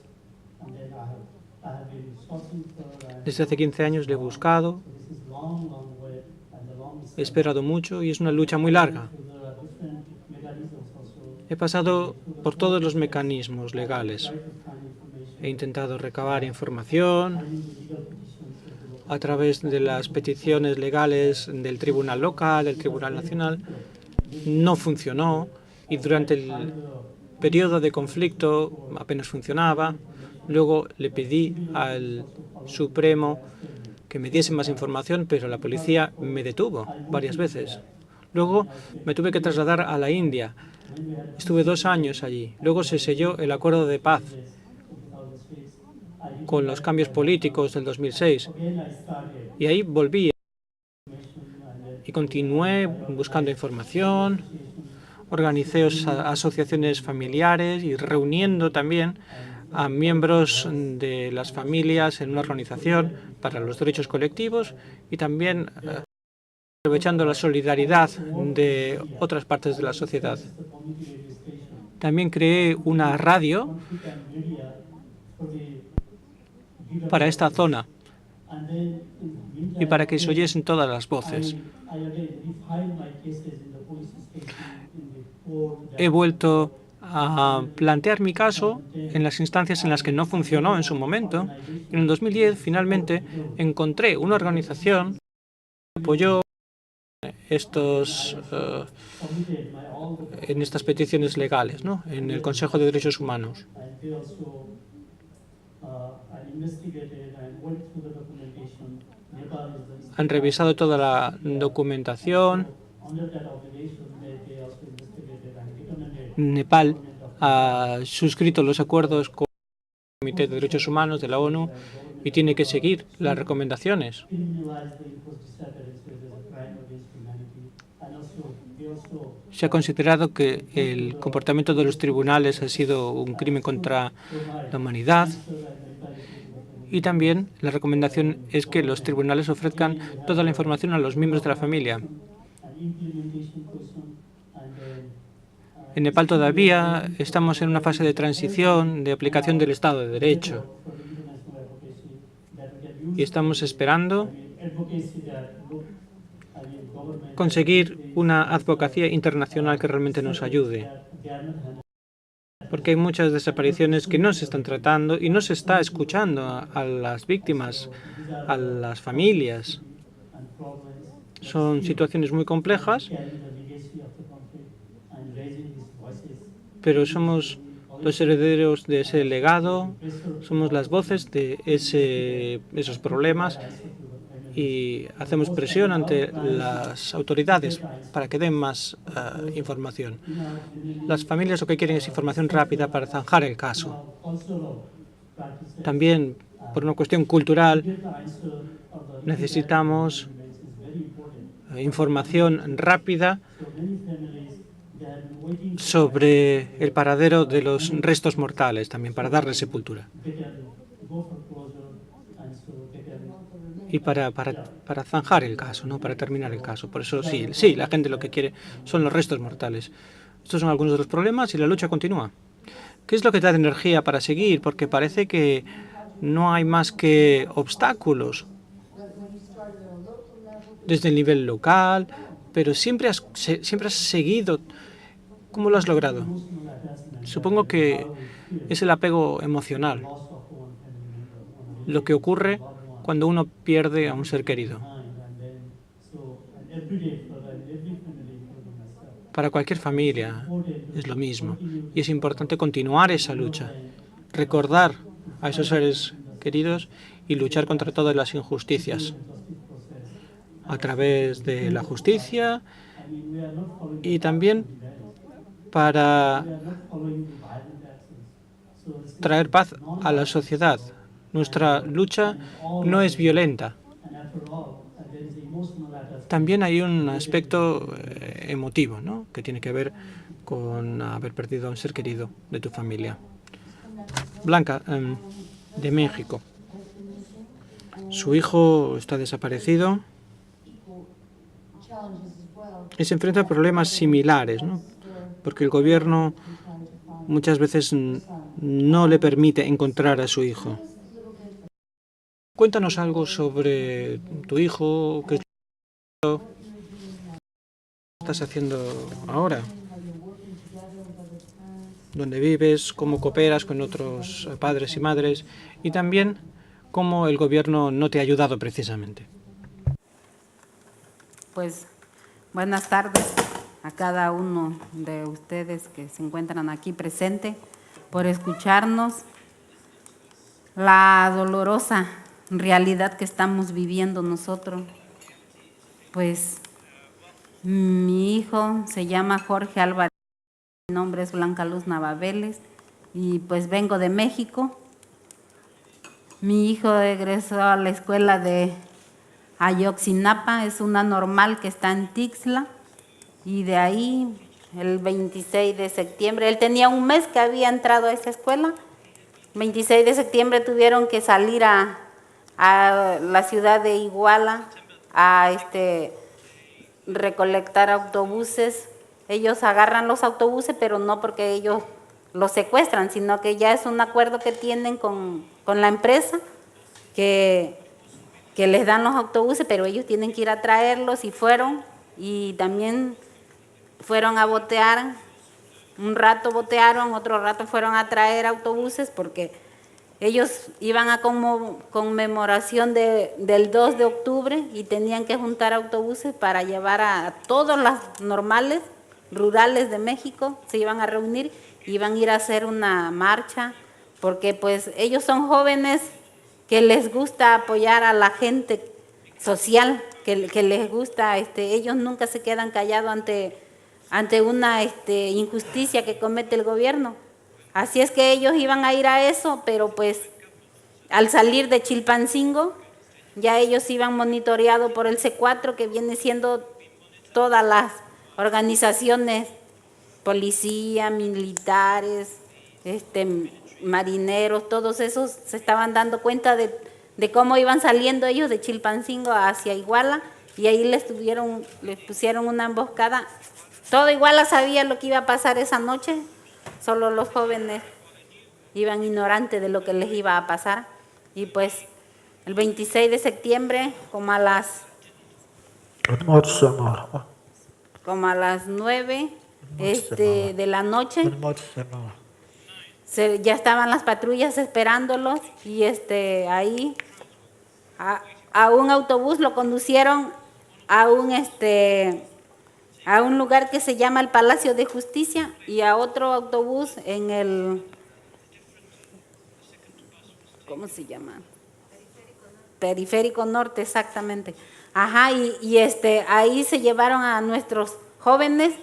Desde hace 15 años le he buscado, he esperado mucho y es una lucha muy larga. He pasado por todos los mecanismos legales. He intentado recabar información a través de las peticiones legales del Tribunal Local, del Tribunal Nacional. No funcionó y durante el periodo de conflicto apenas funcionaba. Luego le pedí al Supremo que me diese más información, pero la policía me detuvo varias veces. Luego me tuve que trasladar a la India. Estuve 2 años allí. Luego se selló el acuerdo de paz con los cambios políticos del 2006. Y ahí volví y continué buscando información, organicé asociaciones familiares y reuniendo también a miembros de las familias en una organización para los derechos colectivos y también aprovechando la solidaridad de otras partes de la sociedad. También creé una radio para esta zona y para que se oyesen todas las voces. He vuelto a plantear mi caso en las instancias en las que no funcionó en su momento. En el 2010, finalmente, encontré una organización que apoyó en estas peticiones legales, ¿no?, en el Consejo de Derechos Humanos. Han revisado toda la documentación. Nepal ha suscrito los acuerdos con el Comité de Derechos Humanos de la ONU y tiene que seguir las recomendaciones. Se ha considerado que el comportamiento de los tribunales ha sido un crimen contra la humanidad. Y también la recomendación es que los tribunales ofrezcan toda la información a los miembros de la familia. En Nepal todavía estamos en una fase de transición, de aplicación del Estado de Derecho. Y estamos esperando conseguir una advocacia internacional que realmente nos ayude. Porque hay muchas desapariciones que no se están tratando y no se está escuchando a las víctimas, a las familias. Son situaciones muy complejas, pero somos los herederos de ese legado, somos las voces de esos problemas y hacemos presión ante las autoridades para que den más información. Las familias lo que quieren es información rápida para zanjar el caso. También, por una cuestión cultural, necesitamos información rápida sobre el paradero de los restos mortales, también para darle sepultura. Y para zanjar el caso, ¿no? Para terminar el caso. Por eso sí, la gente lo que quiere son los restos mortales. Estos son algunos de los problemas y la lucha continúa. ¿Qué es lo que te da energía para seguir? Porque parece que no hay más que obstáculos desde el nivel local, pero siempre has seguido. ¿Cómo lo has logrado? Supongo que es el apego emocional, lo que ocurre cuando uno pierde a un ser querido. Para cualquier familia es lo mismo y es importante continuar esa lucha, recordar a esos seres queridos y luchar contra todas las injusticias a través de la justicia y también para traer paz a la sociedad. Nuestra lucha no es violenta. También hay un aspecto emotivo, ¿no?, que tiene que ver con haber perdido a un ser querido de tu familia. Blanca, de México. Su hijo está desaparecido y se enfrenta a problemas similares, ¿no?, porque el gobierno muchas veces no le permite encontrar a su hijo. Cuéntanos algo sobre tu hijo, qué estás haciendo ahora, dónde vives, cómo cooperas con otros padres y madres y también cómo el gobierno no te ha ayudado precisamente. Pues buenas tardes a cada uno de ustedes que se encuentran aquí presente, por escucharnos la dolorosa realidad que estamos viviendo nosotros. Pues mi hijo se llama Jorge Álvarez, mi nombre es Blanca Luz Navaveles y pues vengo de México. Mi hijo egresó a la escuela de Ayotzinapa, es una normal que está en Tixla, y de ahí el 26 de septiembre, él tenía un mes que había entrado a esa escuela, 26 de septiembre tuvieron que salir a la ciudad de Iguala a recolectar autobuses. Ellos agarran los autobuses, pero no porque ellos los secuestran, sino que ya es un acuerdo que tienen con la empresa que les dan los autobuses, pero ellos tienen que ir a traerlos y fueron, y también fueron a botear, un rato botearon, otro rato fueron a traer autobuses porque ellos iban a conmemoración del 2 de octubre y tenían que juntar autobuses para llevar a todas las normales rurales de México, se iban a reunir, iban a ir a hacer una marcha, porque pues ellos son jóvenes que les gusta apoyar a la gente social, que les gusta, ellos nunca se quedan callados ante una injusticia que comete el gobierno. Así es que ellos iban a ir a eso, pero pues al salir de Chilpancingo, ya ellos iban monitoreados por el C4, que viene siendo todas organizaciones, policía, militares, marineros, todos esos se estaban dando cuenta de cómo iban saliendo ellos de Chilpancingo hacia Iguala, y ahí les pusieron una emboscada. Todo Iguala sabía lo que iba a pasar esa noche, solo los jóvenes iban ignorantes de lo que les iba a pasar. Y pues el 26 de septiembre, como a las 9 de la noche, ya estaban las patrullas esperándolos, y ahí a un autobús lo conducieron a un lugar que se llama el Palacio de Justicia, y a otro autobús en el, ¿cómo se llama? Periférico Norte, exactamente. Ajá, y ahí se llevaron a nuestros jóvenes,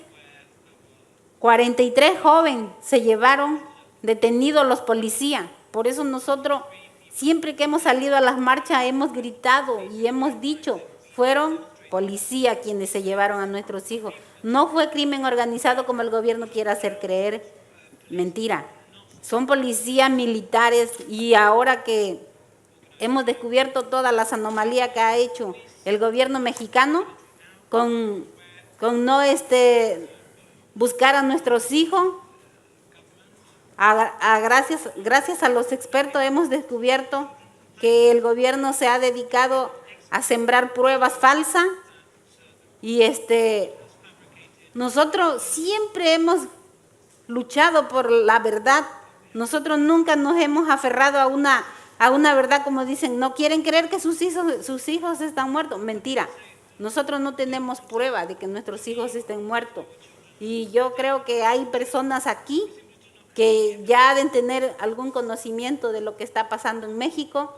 43 jóvenes se llevaron detenidos los policías. Por eso nosotros, siempre que hemos salido a las marchas, hemos gritado y hemos dicho, fueron policías quienes se llevaron a nuestros hijos. No fue crimen organizado como el gobierno quiere hacer creer. Mentira. Son policías militares, y ahora que hemos descubierto todas las anomalías que ha hecho el gobierno mexicano con no buscar a nuestros hijos, gracias a los expertos hemos descubierto que el gobierno se ha dedicado a sembrar pruebas falsas, y nosotros siempre hemos luchado por la verdad. Nosotros nunca nos hemos aferrado a una verdad, como dicen, no quieren creer que sus hijos están muertos. Mentira, nosotros no tenemos prueba de que nuestros hijos estén muertos. Y yo creo que hay personas aquí que ya deben tener algún conocimiento de lo que está pasando en México.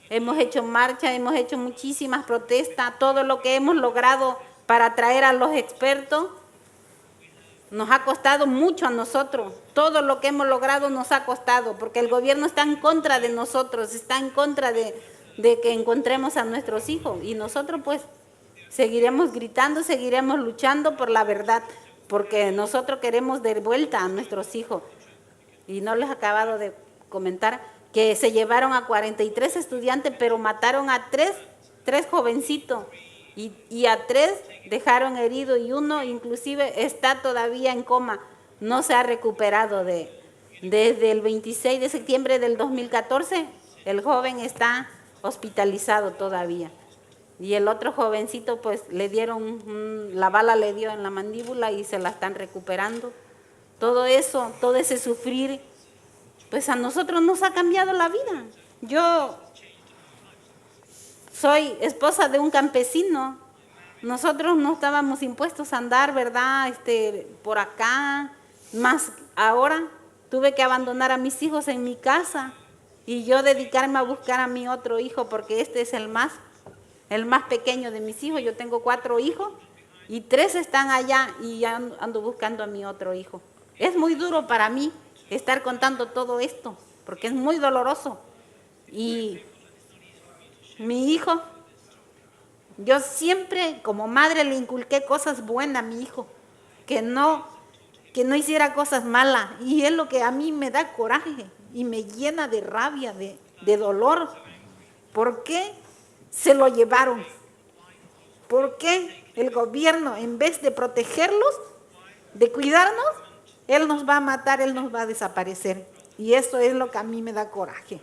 Hemos hecho marcha, hemos hecho muchísimas protestas, todo lo que hemos logrado para traer a los expertos nos ha costado mucho a nosotros. Todo lo que hemos logrado nos ha costado, porque el gobierno está en contra de nosotros, está en contra de que encontremos a nuestros hijos. Y nosotros pues seguiremos gritando, seguiremos luchando por la verdad, porque nosotros queremos de vuelta a nuestros hijos. Y no les he acabado de comentar que se llevaron a 43 estudiantes, pero mataron a tres jovencitos, y a 3 dejaron herido, y uno inclusive está todavía en coma, no se ha recuperado desde el 26 de septiembre del 2014, el joven está hospitalizado todavía. Y el otro jovencito pues le dieron, la bala le dio en la mandíbula y se la están recuperando. Todo eso, todo ese sufrir, pues a nosotros nos ha cambiado la vida. Yo soy esposa de un campesino. Nosotros no estábamos impuestos a andar, ¿verdad? Por acá. Más ahora tuve que abandonar a mis hijos en mi casa y yo dedicarme a buscar a mi otro hijo, porque este es el más pequeño de mis hijos. Yo tengo 4 hijos y 3 están allá, y ya ando buscando a mi otro hijo. Es muy duro para mí estar contando todo esto, porque es muy doloroso. Y mi hijo, yo siempre como madre le inculqué cosas buenas a mi hijo, que no hiciera cosas malas, y es lo que a mí me da coraje y me llena de rabia, de dolor. ¿Por qué se lo llevaron? ¿Por qué el gobierno, en vez de protegerlos, de cuidarnos, él nos va a matar, él nos va a desaparecer? Y eso es lo que a mí me da coraje,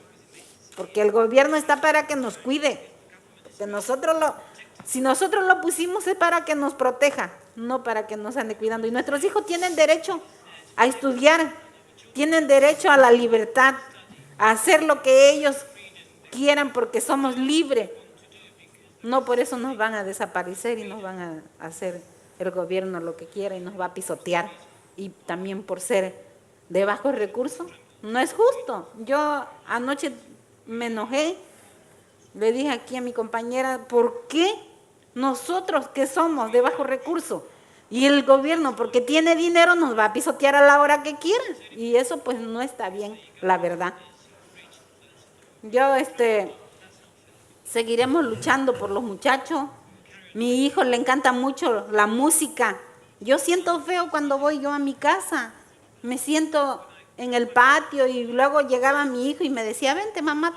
porque el gobierno está para que nos cuide, porque si nosotros lo pusimos es para que nos proteja, no para que nos ande cuidando. Y nuestros hijos tienen derecho a estudiar, tienen derecho a la libertad, a hacer lo que ellos quieran, porque somos libres. No por eso nos van a desaparecer y nos van a hacer el gobierno lo que quiera y nos va a pisotear. Y también por ser de bajos recursos, no es justo. Yo anoche me enojé, le dije aquí a mi compañera, ¿por qué nosotros que somos de bajos recursos y el gobierno, porque tiene dinero, nos va a pisotear a la hora que quiera? Y eso pues no está bien, la verdad. Yo seguiremos luchando por los muchachos. Mi hijo le encanta mucho la música, Yo siento feo cuando voy yo a mi casa. Me siento en el patio y luego llegaba mi hijo y me decía, vente mamá,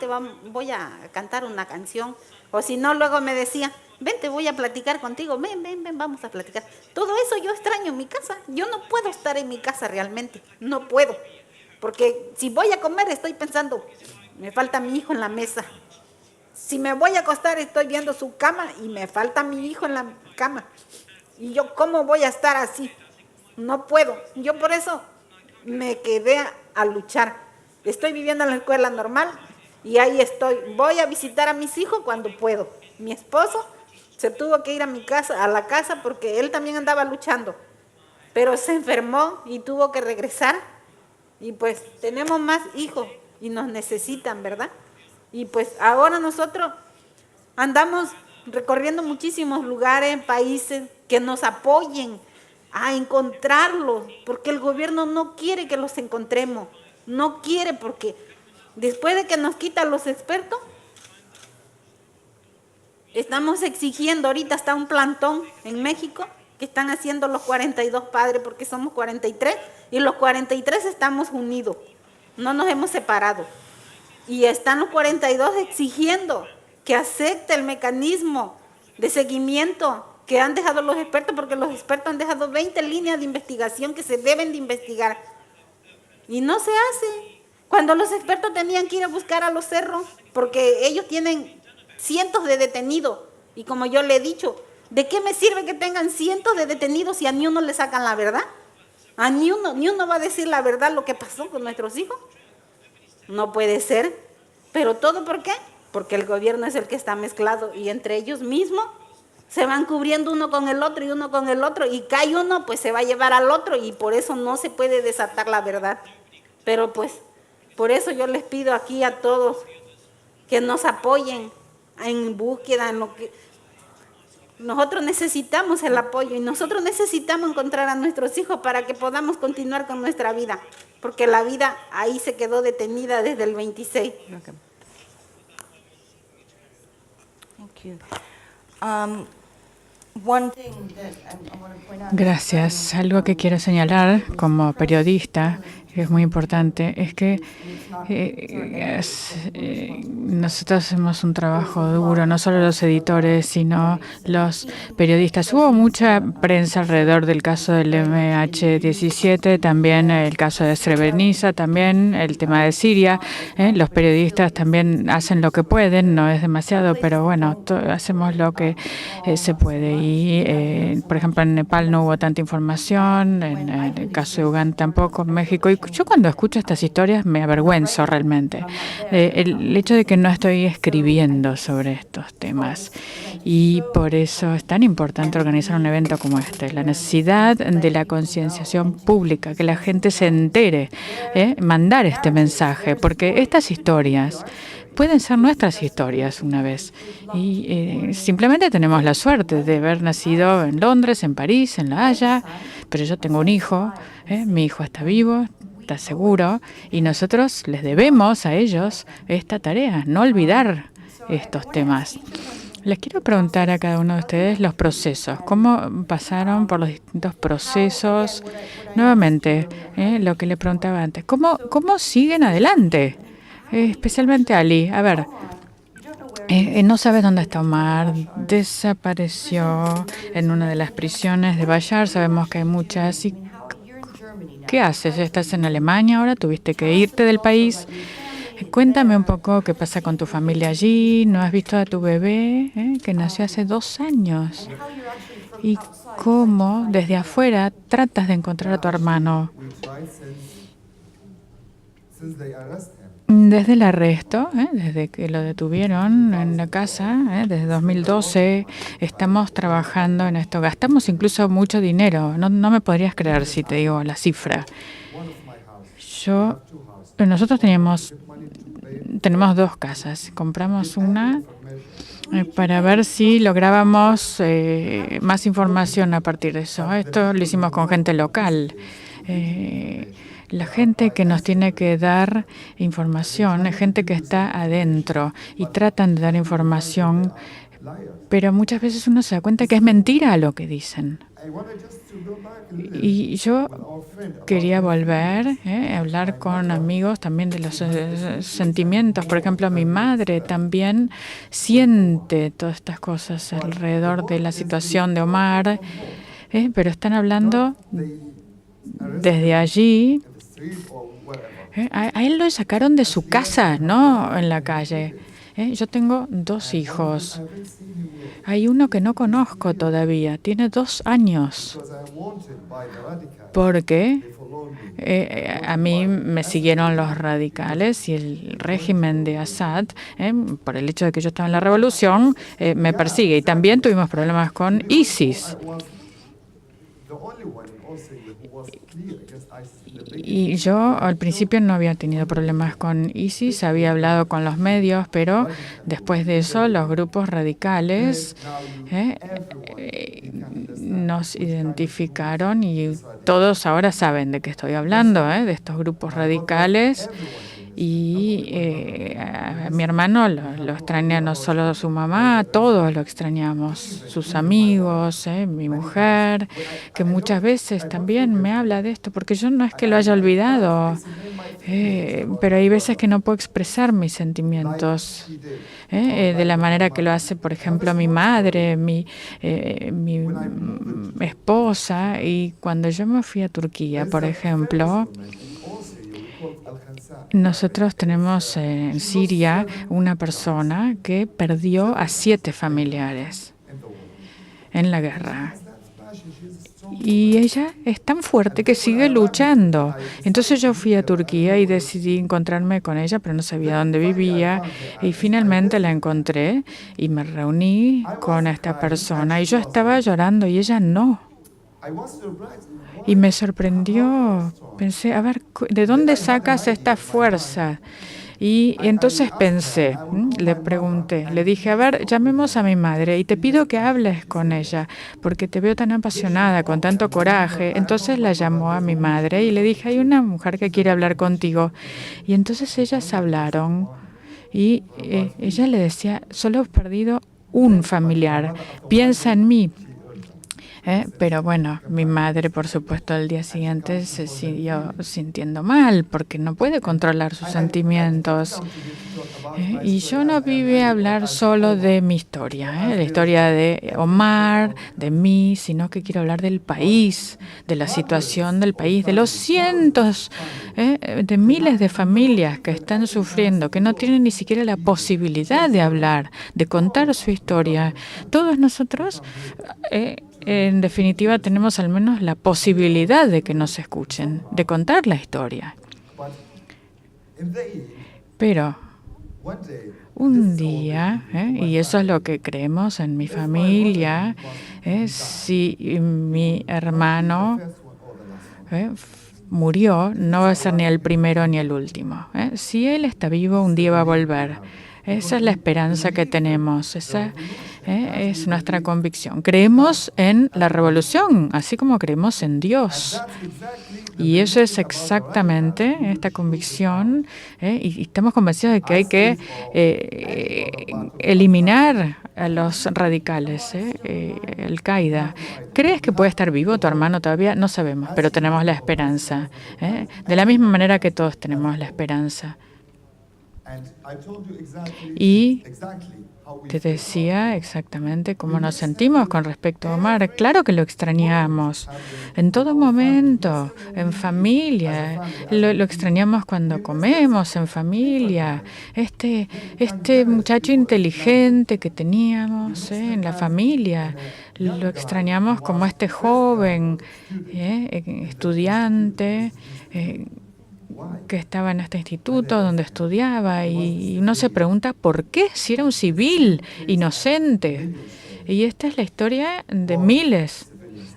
voy a cantar una canción. O si no, luego me decía, vente, voy a platicar contigo, ven, vamos a platicar. Todo eso yo extraño en mi casa. Yo no puedo estar en mi casa realmente, no puedo. Porque si voy a comer estoy pensando, me falta mi hijo en la mesa. Si me voy a acostar estoy viendo su cama y me falta mi hijo en la cama. Y yo, ¿cómo voy a estar así? No puedo. Yo por eso me quedé a luchar. Estoy viviendo en la escuela normal y ahí estoy. Voy a visitar a mis hijos cuando puedo. Mi esposo se tuvo que ir a la casa porque él también andaba luchando, pero se enfermó y tuvo que regresar. Y pues tenemos más hijos y nos necesitan, ¿verdad? Y pues ahora nosotros andamos recorriendo muchísimos lugares, países que nos apoyen a encontrarlos, porque el gobierno no quiere que los encontremos, no quiere, porque después de que nos quitan los expertos, estamos exigiendo ahorita hasta un plantón en México que están haciendo los 42 padres, porque somos 43 y los 43 estamos unidos, no nos hemos separado. Y están los 42 exigiendo que acepte el mecanismo de seguimiento que han dejado los expertos, porque los expertos han dejado 20 líneas de investigación que se deben de investigar. Y no se hace. Cuando los expertos tenían que ir a buscar a los cerros, porque ellos tienen cientos de detenidos. Y como yo le he dicho, ¿de qué me sirve que tengan cientos de detenidos si a ni uno le sacan la verdad? A ni uno va a decir la verdad lo que pasó con nuestros hijos. No puede ser. ¿Pero todo por qué? Porque el gobierno es el que está mezclado y entre ellos mismos se van cubriendo uno con el otro y uno con el otro, y cae uno, pues se va a llevar al otro, y por eso no se puede desatar la verdad. Pero pues, por eso yo les pido aquí a todos que nos apoyen en búsqueda, en lo que nosotros necesitamos el apoyo, y nosotros necesitamos encontrar a nuestros hijos para que podamos continuar con nuestra vida, porque la vida ahí se quedó detenida desde el 26. Okay. Thank you. Gracias. Algo que quiero señalar como periodista, que es muy importante, es que nosotros hacemos un trabajo duro, no solo los editores, sino los periodistas. Hubo mucha prensa alrededor del caso del MH17, también el caso de Srebrenica, también el tema de Siria. Los periodistas también hacen lo que pueden, no es demasiado, pero bueno, hacemos lo que se puede. Y, por ejemplo, en Nepal no hubo tanta información, en el caso de Uganda tampoco, en México. Y yo cuando escucho estas historias me avergüenzo realmente. El hecho de que no estoy escribiendo sobre estos temas. Y por eso es tan importante organizar un evento como este. La necesidad de la concienciación pública, que la gente se entere, mandar este mensaje, porque estas historias pueden ser nuestras historias una vez. Y simplemente tenemos la suerte de haber nacido en Londres, en París, en La Haya, pero yo tengo un hijo, mi hijo está vivo, está seguro, y nosotros les debemos a ellos esta tarea, no olvidar estos temas. Les quiero preguntar a cada uno de ustedes los procesos, cómo pasaron por los distintos procesos. Nuevamente, lo que le preguntaba antes, ¿cómo siguen adelante? Especialmente Ali. A ver, no sabes dónde está Omar, desapareció en una de las prisiones de Bayar, sabemos que hay muchas. ¿Y qué haces? ¿Estás en Alemania ahora? ¿Tuviste que irte del país? Cuéntame un poco qué pasa con tu familia allí. ¿No has visto a tu bebé que nació hace 2 años? ¿Y cómo desde afuera tratas de encontrar a tu hermano? Desde el arresto, desde que lo detuvieron en la casa, desde 2012, estamos trabajando en esto. Gastamos incluso mucho dinero. No me podrías creer si te digo la cifra. Nosotros tenemos 2 casas. Compramos una para ver si lográbamos más información a partir de eso. Esto lo hicimos con gente local. La gente que nos tiene que dar información es gente que está adentro y tratan de dar información pero muchas veces uno se da cuenta que es mentira lo que dicen. Y yo quería volver a hablar con amigos también de los sentimientos. Por ejemplo, mi madre también siente todas estas cosas alrededor de la situación de Omar, pero están hablando desde allí. A él lo sacaron de su casa, no en la calle. Yo tengo 2 hijos. Hay uno que no conozco todavía, tiene 2 años, porque a mí me siguieron los radicales y el régimen de Assad, por el hecho de que yo estaba en la revolución, me persigue. Y también tuvimos problemas con ISIS. Y yo al principio no había tenido problemas con ISIS, había hablado con los medios, pero después de eso los grupos radicales nos identificaron y todos ahora saben de qué estoy hablando, de estos grupos radicales. Y a mi hermano lo extraña no solo su mamá, todos lo extrañamos, sus amigos, mi mujer, que muchas veces también me habla de esto, porque yo no es que lo haya olvidado, pero hay veces que no puedo expresar mis sentimientos de la manera que lo hace, por ejemplo, mi madre, mi esposa. Y cuando yo me fui a Turquía, por ejemplo, nosotros tenemos en Siria una persona que perdió a 7 familiares en la guerra. Y ella es tan fuerte que sigue luchando. Entonces yo fui a Turquía y decidí encontrarme con ella, pero no sabía dónde vivía. Y finalmente la encontré y me reuní con esta persona. Y yo estaba llorando y ella no. Y me sorprendió. Pensé, a ver, ¿de dónde sacas esta fuerza? Y entonces pensé, le pregunté, le dije, a ver, llamemos a mi madre y te pido que hables con ella, porque te veo tan apasionada, con tanto coraje. Entonces la llamó a mi madre y le dije, hay una mujer que quiere hablar contigo. Y entonces ellas hablaron y ella le decía, solo he perdido un familiar, piensa en mí. Pero bueno, mi madre, por supuesto, al día siguiente se siguió sintiendo mal porque no puede controlar sus sentimientos. Y yo no vine a hablar solo de mi historia, la historia de Omar, de mí, sino que quiero hablar del país, de la situación del país, de los cientos de miles de familias que están sufriendo, que no tienen ni siquiera la posibilidad de hablar, de contar su historia. Todos nosotros en definitiva, tenemos al menos la posibilidad de que nos escuchen, de contar la historia. Pero un día, y eso es lo que creemos en mi familia, si mi hermano murió, no va a ser ni el primero ni el último. Si él está vivo, un día va a volver. Esa es la esperanza que tenemos, esa es nuestra convicción. Creemos en la revolución, así como creemos en Dios. Y eso es exactamente esta convicción, y estamos convencidos de que hay que eliminar a los radicales, Al-Qaeda. ¿Crees que puede estar vivo tu hermano todavía? No sabemos, pero tenemos la esperanza. De la misma manera que todos tenemos la esperanza. Y te decía exactamente cómo nos sentimos con respecto a Omar. Claro que lo extrañamos en todo momento, en familia. Lo extrañamos cuando comemos en familia. Este muchacho inteligente que teníamos en la familia, lo extrañamos como este joven estudiante que estaba en este instituto donde estudiaba, y uno se pregunta por qué, si era un civil inocente. Y esta es la historia de miles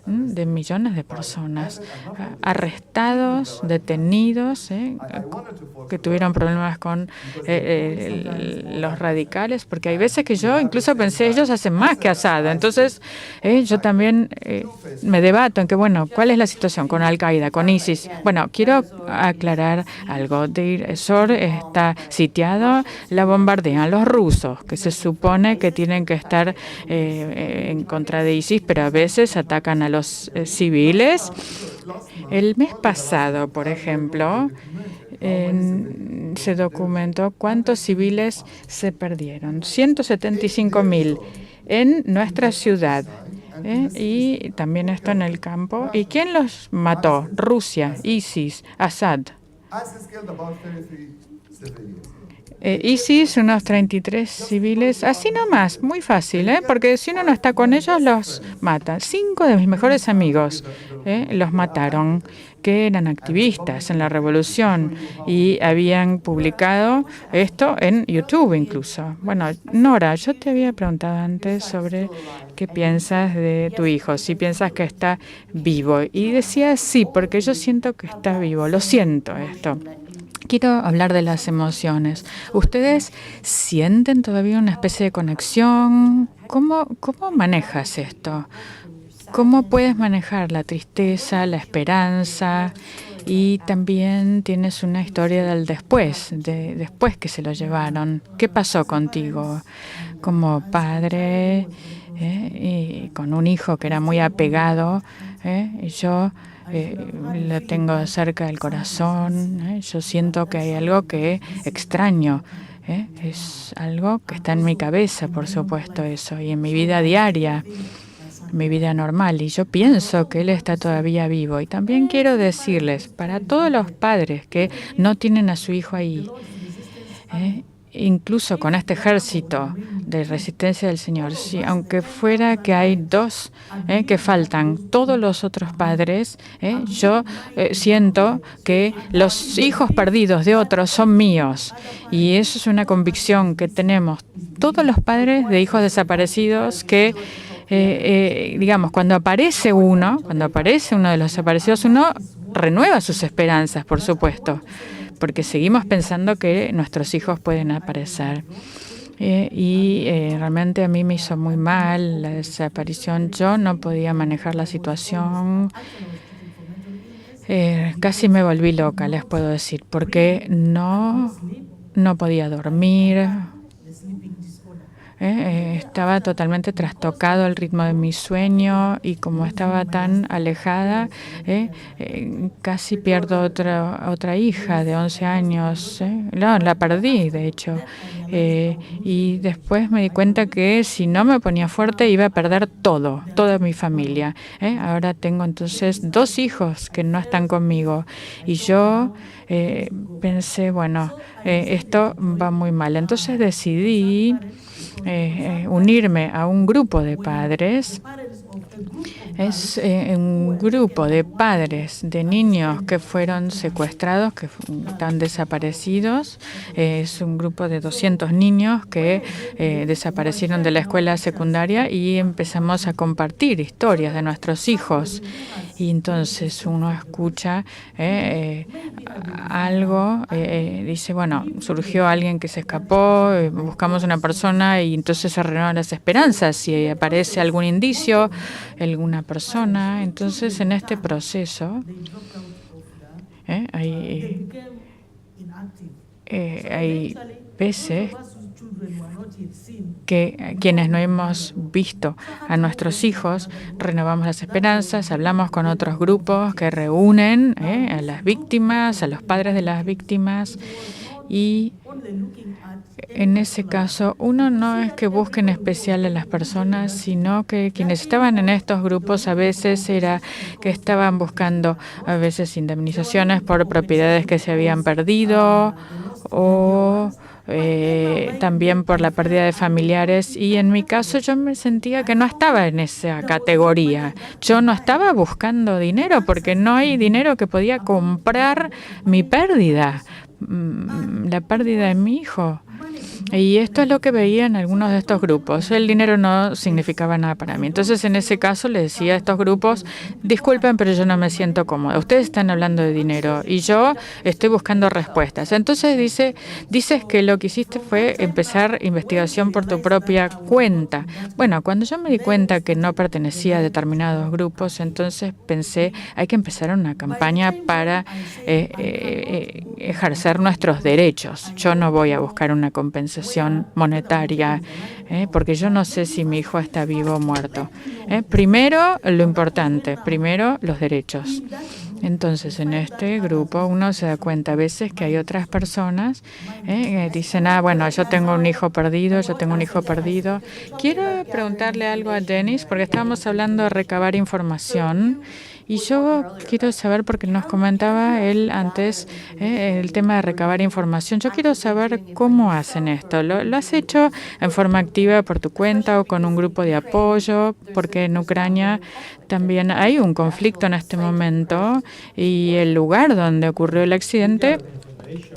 de millones de personas arrestados, detenidos, que tuvieron problemas con los radicales, porque hay veces que yo incluso pensé, ellos hacen más que Assad. Entonces, yo también me debato en que, bueno, ¿cuál es la situación con Al-Qaeda, con ISIS? Bueno, quiero aclarar algo. Deir ez-Zor está sitiado, la bombardean los rusos, que se supone que tienen que estar en contra de ISIS, pero a veces atacan a los civiles. El mes pasado, por ejemplo, se documentó cuántos civiles se perdieron. 175.000 en nuestra ciudad. Y también esto en el campo. ¿Y quién los mató? Rusia, ISIS, Assad. ISIS, unos 33 civiles, así nomás, muy fácil, porque si uno no está con ellos, los matan. 5 de mis mejores amigos los mataron, que eran activistas en la revolución y habían publicado esto en YouTube incluso. Bueno, Nora, yo te había preguntado antes sobre qué piensas de tu hijo, si piensas que está vivo. Y decía sí, porque yo siento que está vivo, lo siento esto. Quiero hablar de las emociones. ¿Ustedes sienten todavía una especie de conexión? ¿Cómo manejas esto? ¿Cómo puedes manejar la tristeza, la esperanza? Y también tienes una historia del después que se lo llevaron. ¿Qué pasó contigo como padre y con un hijo que era muy apegado? Y yo lo tengo cerca del corazón. Yo siento que hay algo que extraño. Es algo que está en mi cabeza, por supuesto, eso, y en mi vida diaria, mi vida normal. Y yo pienso que él está todavía vivo. Y también quiero decirles, para todos los padres que no tienen a su hijo ahí, incluso con este ejército de resistencia del Señor, si aunque fuera que hay 2 que faltan, todos los otros padres, yo siento que los hijos perdidos de otros son míos. Y eso es una convicción que tenemos todos los padres de hijos desaparecidos que digamos, cuando aparece uno de los desaparecidos, uno renueva sus esperanzas, por supuesto, porque seguimos pensando que nuestros hijos pueden aparecer. Realmente a mí me hizo muy mal la desaparición. Yo no podía manejar la situación. Casi me volví loca, les puedo decir, porque no podía dormir. Estaba totalmente trastocado el ritmo de mi sueño y como estaba tan alejada, casi pierdo otra hija de 11 años. No, la perdí, de hecho. Y después me di cuenta que si no me ponía fuerte iba a perder toda mi familia. Ahora tengo entonces 2 hijos que no están conmigo y yo pensé, bueno, esto va muy mal. Entonces decidí unirme a un grupo de padres. Es un grupo de padres de niños que fueron secuestrados, que están desaparecidos. Es un grupo de 200 niños que desaparecieron de la escuela secundaria y empezamos a compartir historias de nuestros hijos. Y entonces uno escucha algo, dice, bueno, surgió alguien que se escapó, buscamos una persona y entonces se renuevan las esperanzas. Si aparece algún indicio, alguna persona, entonces en este proceso hay veces que quienes no hemos visto a nuestros hijos renovamos las esperanzas, hablamos con otros grupos que reúnen a las víctimas, a los padres de las víctimas y en ese caso uno no es que busque en especial a las personas, sino que quienes estaban en estos grupos a veces era que estaban buscando a veces indemnizaciones por propiedades que se habían perdido o también por la pérdida de familiares y en mi caso yo me sentía que no estaba en esa categoría. Yo no estaba buscando dinero porque no hay dinero que podía comprar mi pérdida, la pérdida de mi hijo. Y esto es lo que veía en algunos de estos grupos. El dinero no significaba nada para mí. Entonces, en ese caso, le decía a estos grupos, disculpen, pero yo no me siento cómoda. Ustedes están hablando de dinero y yo estoy buscando respuestas. Entonces, dices que lo que hiciste fue empezar investigación por tu propia cuenta. Bueno, cuando yo me di cuenta que no pertenecía a determinados grupos, entonces pensé, hay que empezar una campaña para ejercer nuestros derechos. Yo no voy a buscar una compensación monetaria, porque yo no sé si mi hijo está vivo o muerto. Primero, lo importante, primero los derechos. Entonces, en este grupo uno se da cuenta a veces que hay otras personas que dicen, bueno, yo tengo un hijo perdido, yo tengo un hijo perdido. Quiero preguntarle algo a Dennis, porque estábamos hablando de recabar información. Y yo quiero saber, porque nos comentaba él antes el tema de recabar información, yo quiero saber cómo hacen esto. ¿Lo has hecho en forma activa por tu cuenta o con un grupo de apoyo? Porque en Ucrania también hay un conflicto en este momento y el lugar donde ocurrió el accidente,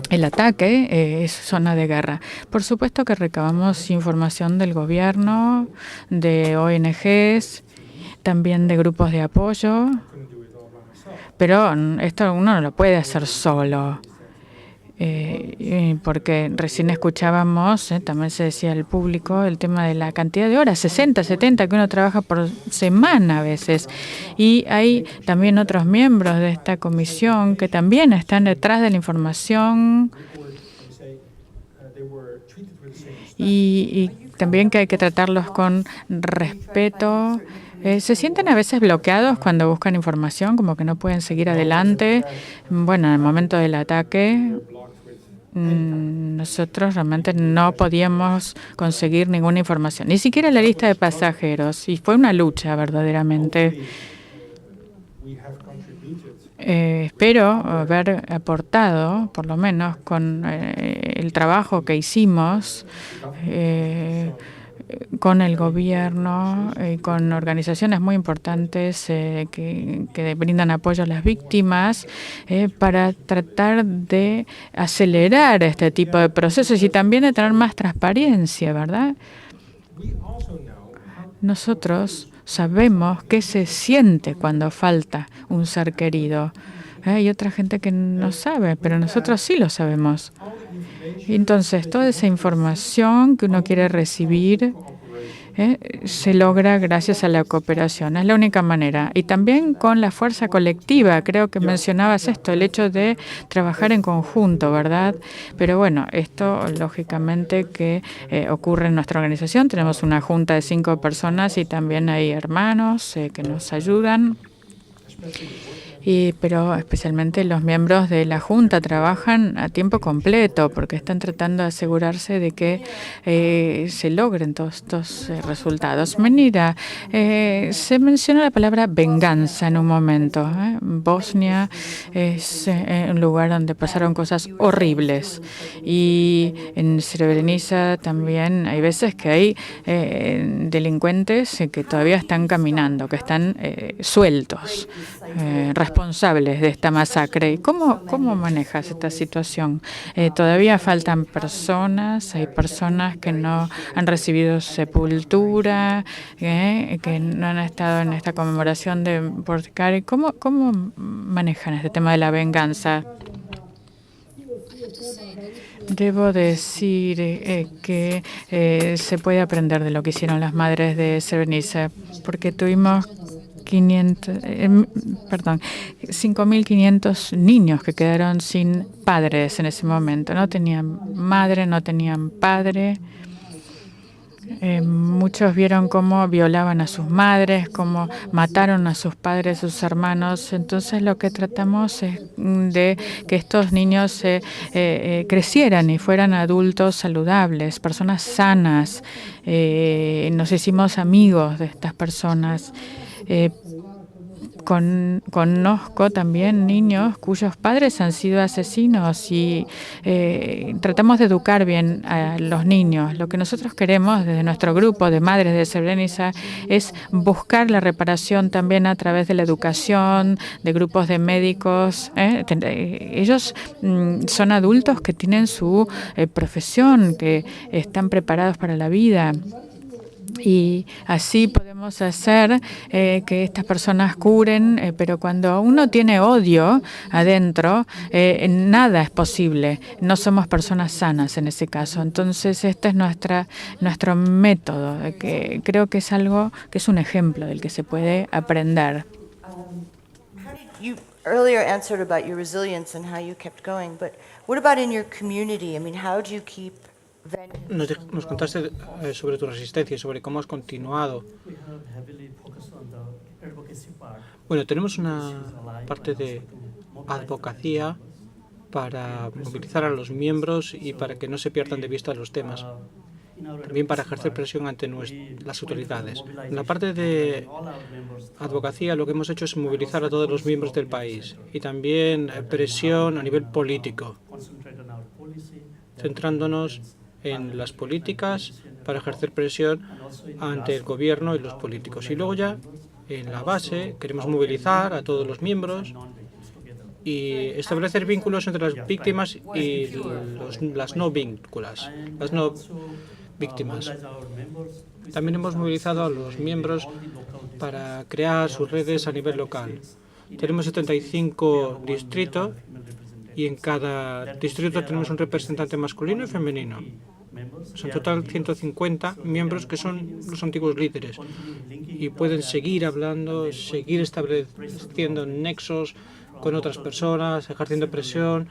el ataque, es zona de guerra. Por supuesto que recabamos información del gobierno, de ONGs, también de grupos de apoyo, pero esto uno no lo puede hacer solo, porque recién escuchábamos, también se decía al público, el tema de la cantidad de horas, 60, 70, que uno trabaja por semana a veces. Y hay también otros miembros de esta comisión que también están detrás de la información y también que hay que tratarlos con respeto. Se sienten a veces bloqueados cuando buscan información, como que no pueden seguir adelante. Bueno, en el momento del ataque, nosotros realmente no podíamos conseguir ninguna información, ni siquiera la lista de pasajeros, y fue una lucha verdaderamente. Espero haber aportado, por lo menos con el trabajo que hicimos, con el gobierno y con organizaciones muy importantes que brindan apoyo a las víctimas para tratar de acelerar este tipo de procesos y también de tener más transparencia, ¿verdad? Nosotros sabemos qué se siente cuando falta un ser querido. Hay otra gente que no sabe, pero nosotros sí lo sabemos. Entonces, toda esa información que uno quiere recibir se logra gracias a la cooperación. Es la única manera. Y también con la fuerza colectiva. Creo que mencionabas esto, el hecho de trabajar en conjunto, ¿verdad? Pero bueno, esto lógicamente que ocurre en nuestra organización. Tenemos una junta de 5 personas y también hay hermanos que nos ayudan. Pero especialmente los miembros de la Junta trabajan a tiempo completo porque están tratando de asegurarse de que se logren todos estos resultados. Menira, se menciona la palabra venganza en un momento. Bosnia es un lugar donde pasaron cosas horribles y en Srebrenica también hay veces que hay delincuentes que todavía están caminando, que están sueltos, responsables de esta masacre. ¿Cómo manejas esta situación? Todavía faltan personas, hay personas que no han recibido sepultura, que no han estado en esta conmemoración de Porticari. ¿Cómo manejan este tema de la venganza? Debo decir que se puede aprender de lo que hicieron las madres de Srebrenica, porque tuvimos 5.500 niños que quedaron sin padres en ese momento. No tenían madre, no tenían padre. Muchos vieron cómo violaban a sus madres, cómo mataron a sus padres, sus hermanos. Entonces lo que tratamos es de que estos niños crecieran y fueran adultos saludables, personas sanas. Nos hicimos amigos de estas personas. Conozco también niños cuyos padres han sido asesinos y tratamos de educar bien a los niños. Lo que nosotros queremos desde nuestro grupo de madres de Srebrenica es buscar la reparación también a través de la educación, de grupos de médicos. Ellos son adultos que tienen su profesión, que están preparados para la vida. Y así podemos hacer que estas personas curen, pero cuando uno tiene odio adentro, nada es posible. No somos personas sanas en ese caso. Entonces, este es nuestro método, que creo que es algo que es un ejemplo del que se puede aprender. You earlier answered about your resilience and how you kept going, but what about in your community? I mean, how do you keep Nos contaste sobre tu resistencia y sobre cómo has continuado. Bueno, tenemos una parte de advocacia para movilizar a los miembros y para que no se pierdan de vista los temas. También para ejercer presión ante las autoridades. En la parte de advocacia lo que hemos hecho es movilizar a todos los miembros del país y también presión a nivel político, centrándonos en las políticas para ejercer presión ante el gobierno y los políticos. Y luego ya, en la base, queremos movilizar a todos los miembros y establecer vínculos entre las víctimas y las no vínculas, las no víctimas. También hemos movilizado a los miembros para crear sus redes a nivel local. Tenemos 75 distritos y en cada distrito tenemos un representante masculino y femenino. Son en total 150 miembros que son los antiguos líderes y pueden seguir hablando, seguir estableciendo nexos con otras personas, ejerciendo presión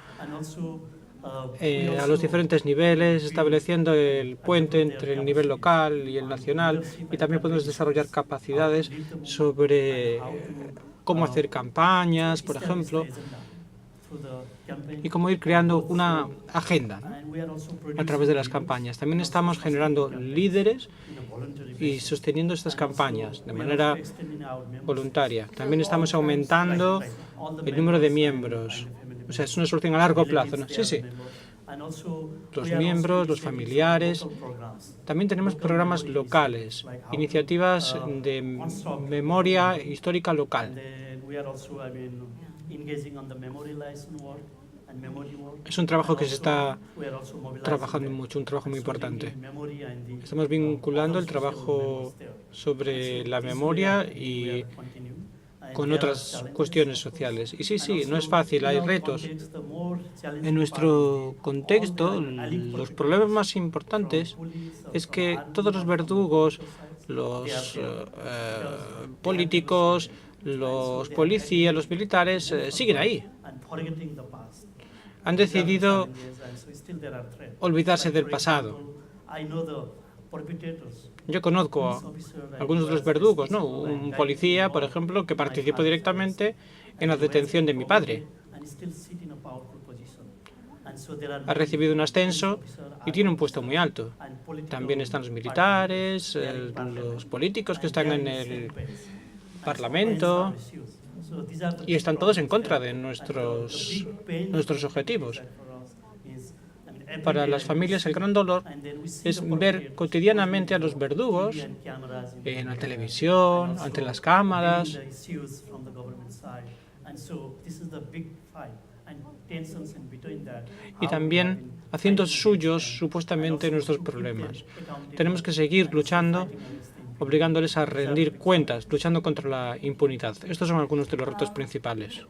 a los diferentes niveles, estableciendo el puente entre el nivel local y el nacional, y también podemos desarrollar capacidades sobre cómo hacer campañas, por ejemplo, y cómo ir creando una agenda, ¿no?, a través de las campañas. También estamos generando líderes y sosteniendo estas campañas de manera voluntaria. También estamos aumentando el número de miembros. O sea, es una solución a largo plazo, ¿no? Sí, sí. Los miembros, los familiares. También tenemos programas locales, iniciativas de memoria histórica local. Es un trabajo que se está trabajando mucho, un trabajo muy importante. Estamos vinculando el trabajo sobre la memoria y con otras cuestiones sociales. Y sí, no es fácil, hay retos. En nuestro contexto, los problemas más importantes es que todos los verdugos, los políticos, los policías, los militares, siguen ahí. Han decidido olvidarse del pasado. Yo conozco a algunos de los verdugos, ¿no? Un policía, por ejemplo, que participó directamente en la detención de mi padre. Ha recibido un ascenso y tiene un puesto muy alto. También están los militares, los políticos que están en el Parlamento, y están todos en contra de nuestros objetivos. Para las familias el gran dolor es ver cotidianamente a los verdugos en la televisión, ante las cámaras. Y también haciendo suyos supuestamente nuestros problemas. Tenemos que seguir luchando, obligándoles a rendir cuentas, luchando contra la impunidad. Estos son algunos de los retos principales.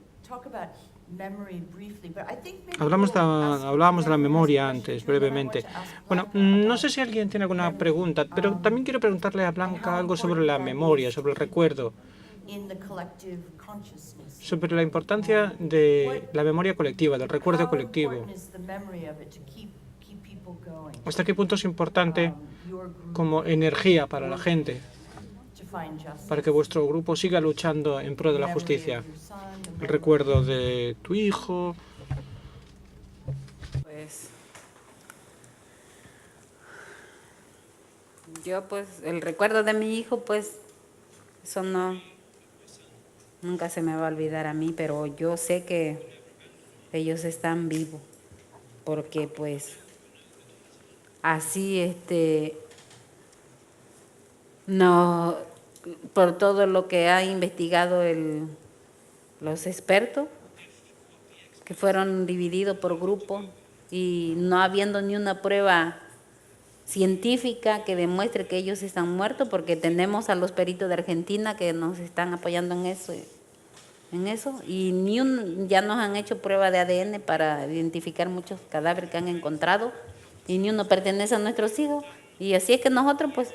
Hablábamos de la memoria antes, brevemente. Bueno, no sé si alguien tiene alguna pregunta, pero también quiero preguntarle a Blanca algo sobre la memoria, sobre el recuerdo, sobre la importancia de la memoria colectiva, del recuerdo colectivo. ¿Hasta qué punto es importante como energía para la gente, para que vuestro grupo siga luchando en pro de la justicia? El recuerdo de tu hijo. Pues yo, pues, el recuerdo de mi hijo, pues, eso no nunca se me va a olvidar a mí, pero yo sé que ellos están vivos, porque pues así no, por todo lo que ha investigado los expertos, que fueron divididos por grupos y no habiendo ni una prueba científica que demuestre que ellos están muertos, porque tenemos a los peritos de Argentina que nos están apoyando en eso, y ya nos han hecho prueba de ADN para identificar muchos cadáveres que han encontrado y ni uno pertenece a nuestros hijos, y así es que nosotros pues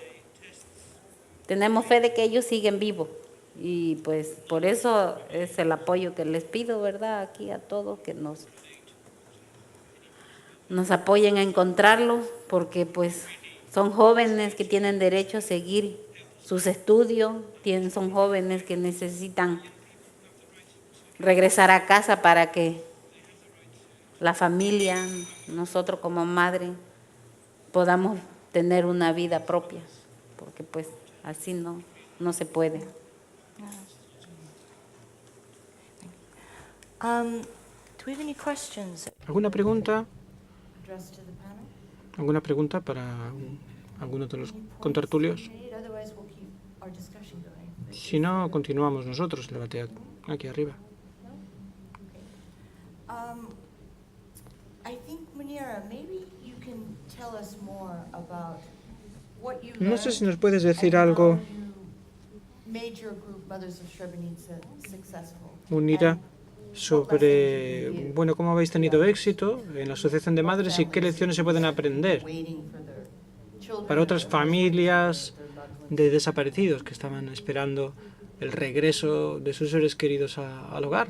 tenemos fe de que ellos siguen vivos, y pues por eso es el apoyo que les pido, ¿verdad?, aquí a todos, que nos apoyen a encontrarlos, porque pues son jóvenes que tienen derecho a seguir sus estudios, son jóvenes que necesitan regresar a casa para que la familia, nosotros como madre, podamos tener una vida propia, porque pues así no se puede. Do we have any questions ¿Alguna pregunta? addressed to the panel? ¿Alguna pregunta para alguno de los contertulios? Otherwise, we'll keep our discussion going. Si no, continuamos nosotros el debate aquí arriba. I think, Munira, maybe you can tell us more about what you No sé si learned nos puedes decir and algo, how you made your group Mothers of Srebrenica successful. Munira, And sobre, bueno, cómo habéis tenido éxito en la Asociación de Madres y qué lecciones se pueden aprender waiting for their children para otras or familias their loved ones. de desaparecidos que estaban esperando el regreso de sus seres queridos al hogar.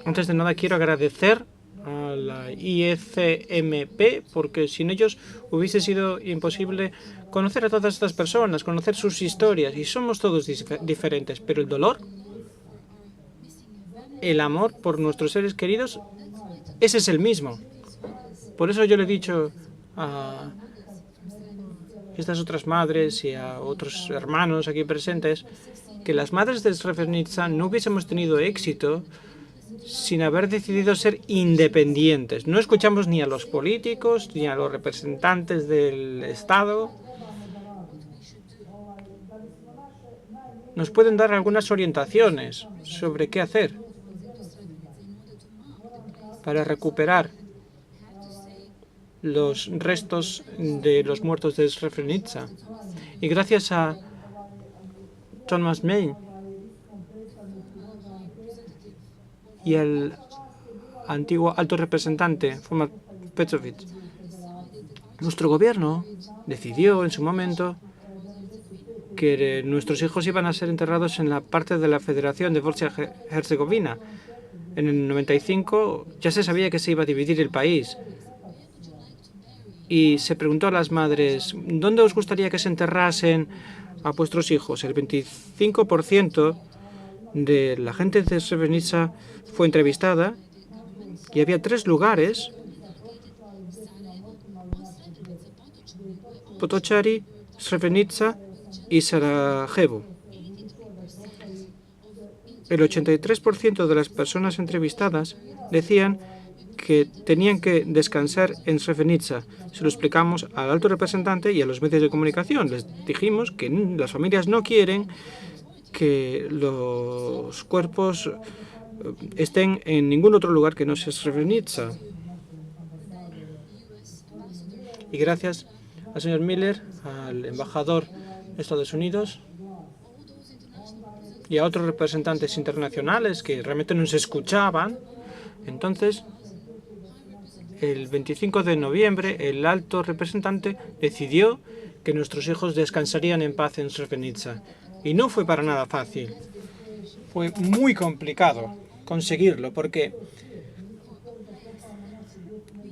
Antes de nada quiero agradecer a la IECMP, porque sin ellos hubiese sido imposible conocer a todas estas personas, conocer sus historias, y somos todos diferentes, pero el dolor, el amor por nuestros seres queridos, ese es el mismo. Por eso yo le he dicho a estas otras madres y a otros hermanos aquí presentes que las madres de Srebrenica no hubiésemos tenido éxito sin haber decidido ser independientes. No escuchamos ni a los políticos ni a los representantes del Estado. Nos pueden dar algunas orientaciones sobre qué hacer para recuperar los restos de los muertos de Srebrenica. Y gracias a Thomas May y el antiguo alto representante, Forman Petrovic, nuestro gobierno decidió en su momento que nuestros hijos iban a ser enterrados en la parte de la Federación de Bosnia-Herzegovina. En el 95 ya se sabía que se iba a dividir el país. Y se preguntó a las madres, ¿dónde os gustaría que se enterrasen a vuestros hijos? El 25% de la gente de Srebrenica fue entrevistada y había 3 lugares: Potocari, Srebrenica y Sarajevo. El 83% de las personas entrevistadas decían que tenían que descansar en Srebrenica. Se lo explicamos al alto representante y a los medios de comunicación. Les dijimos que las familias no quieren que los cuerpos estén en ningún otro lugar que no sea Srebrenica. Y gracias al señor Miller, al embajador de Estados Unidos y a otros representantes internacionales que realmente nos escuchaban, entonces el 25 de noviembre el alto representante decidió que nuestros hijos descansarían en paz en Srebrenica. Y no fue para nada fácil. Fue muy complicado conseguirlo, porque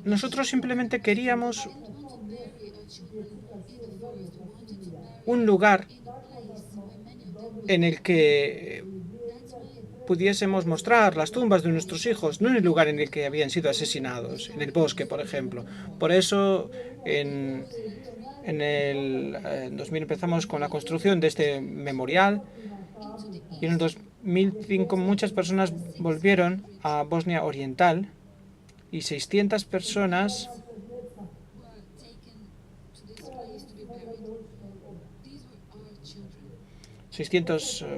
nosotros simplemente queríamos un lugar en el que pudiésemos mostrar las tumbas de nuestros hijos, no en el lugar en el que habían sido asesinados, en el bosque, por ejemplo. Por eso, en En 2000 empezamos con la construcción de este memorial y en el 2005 muchas personas volvieron a Bosnia Oriental y 600 personas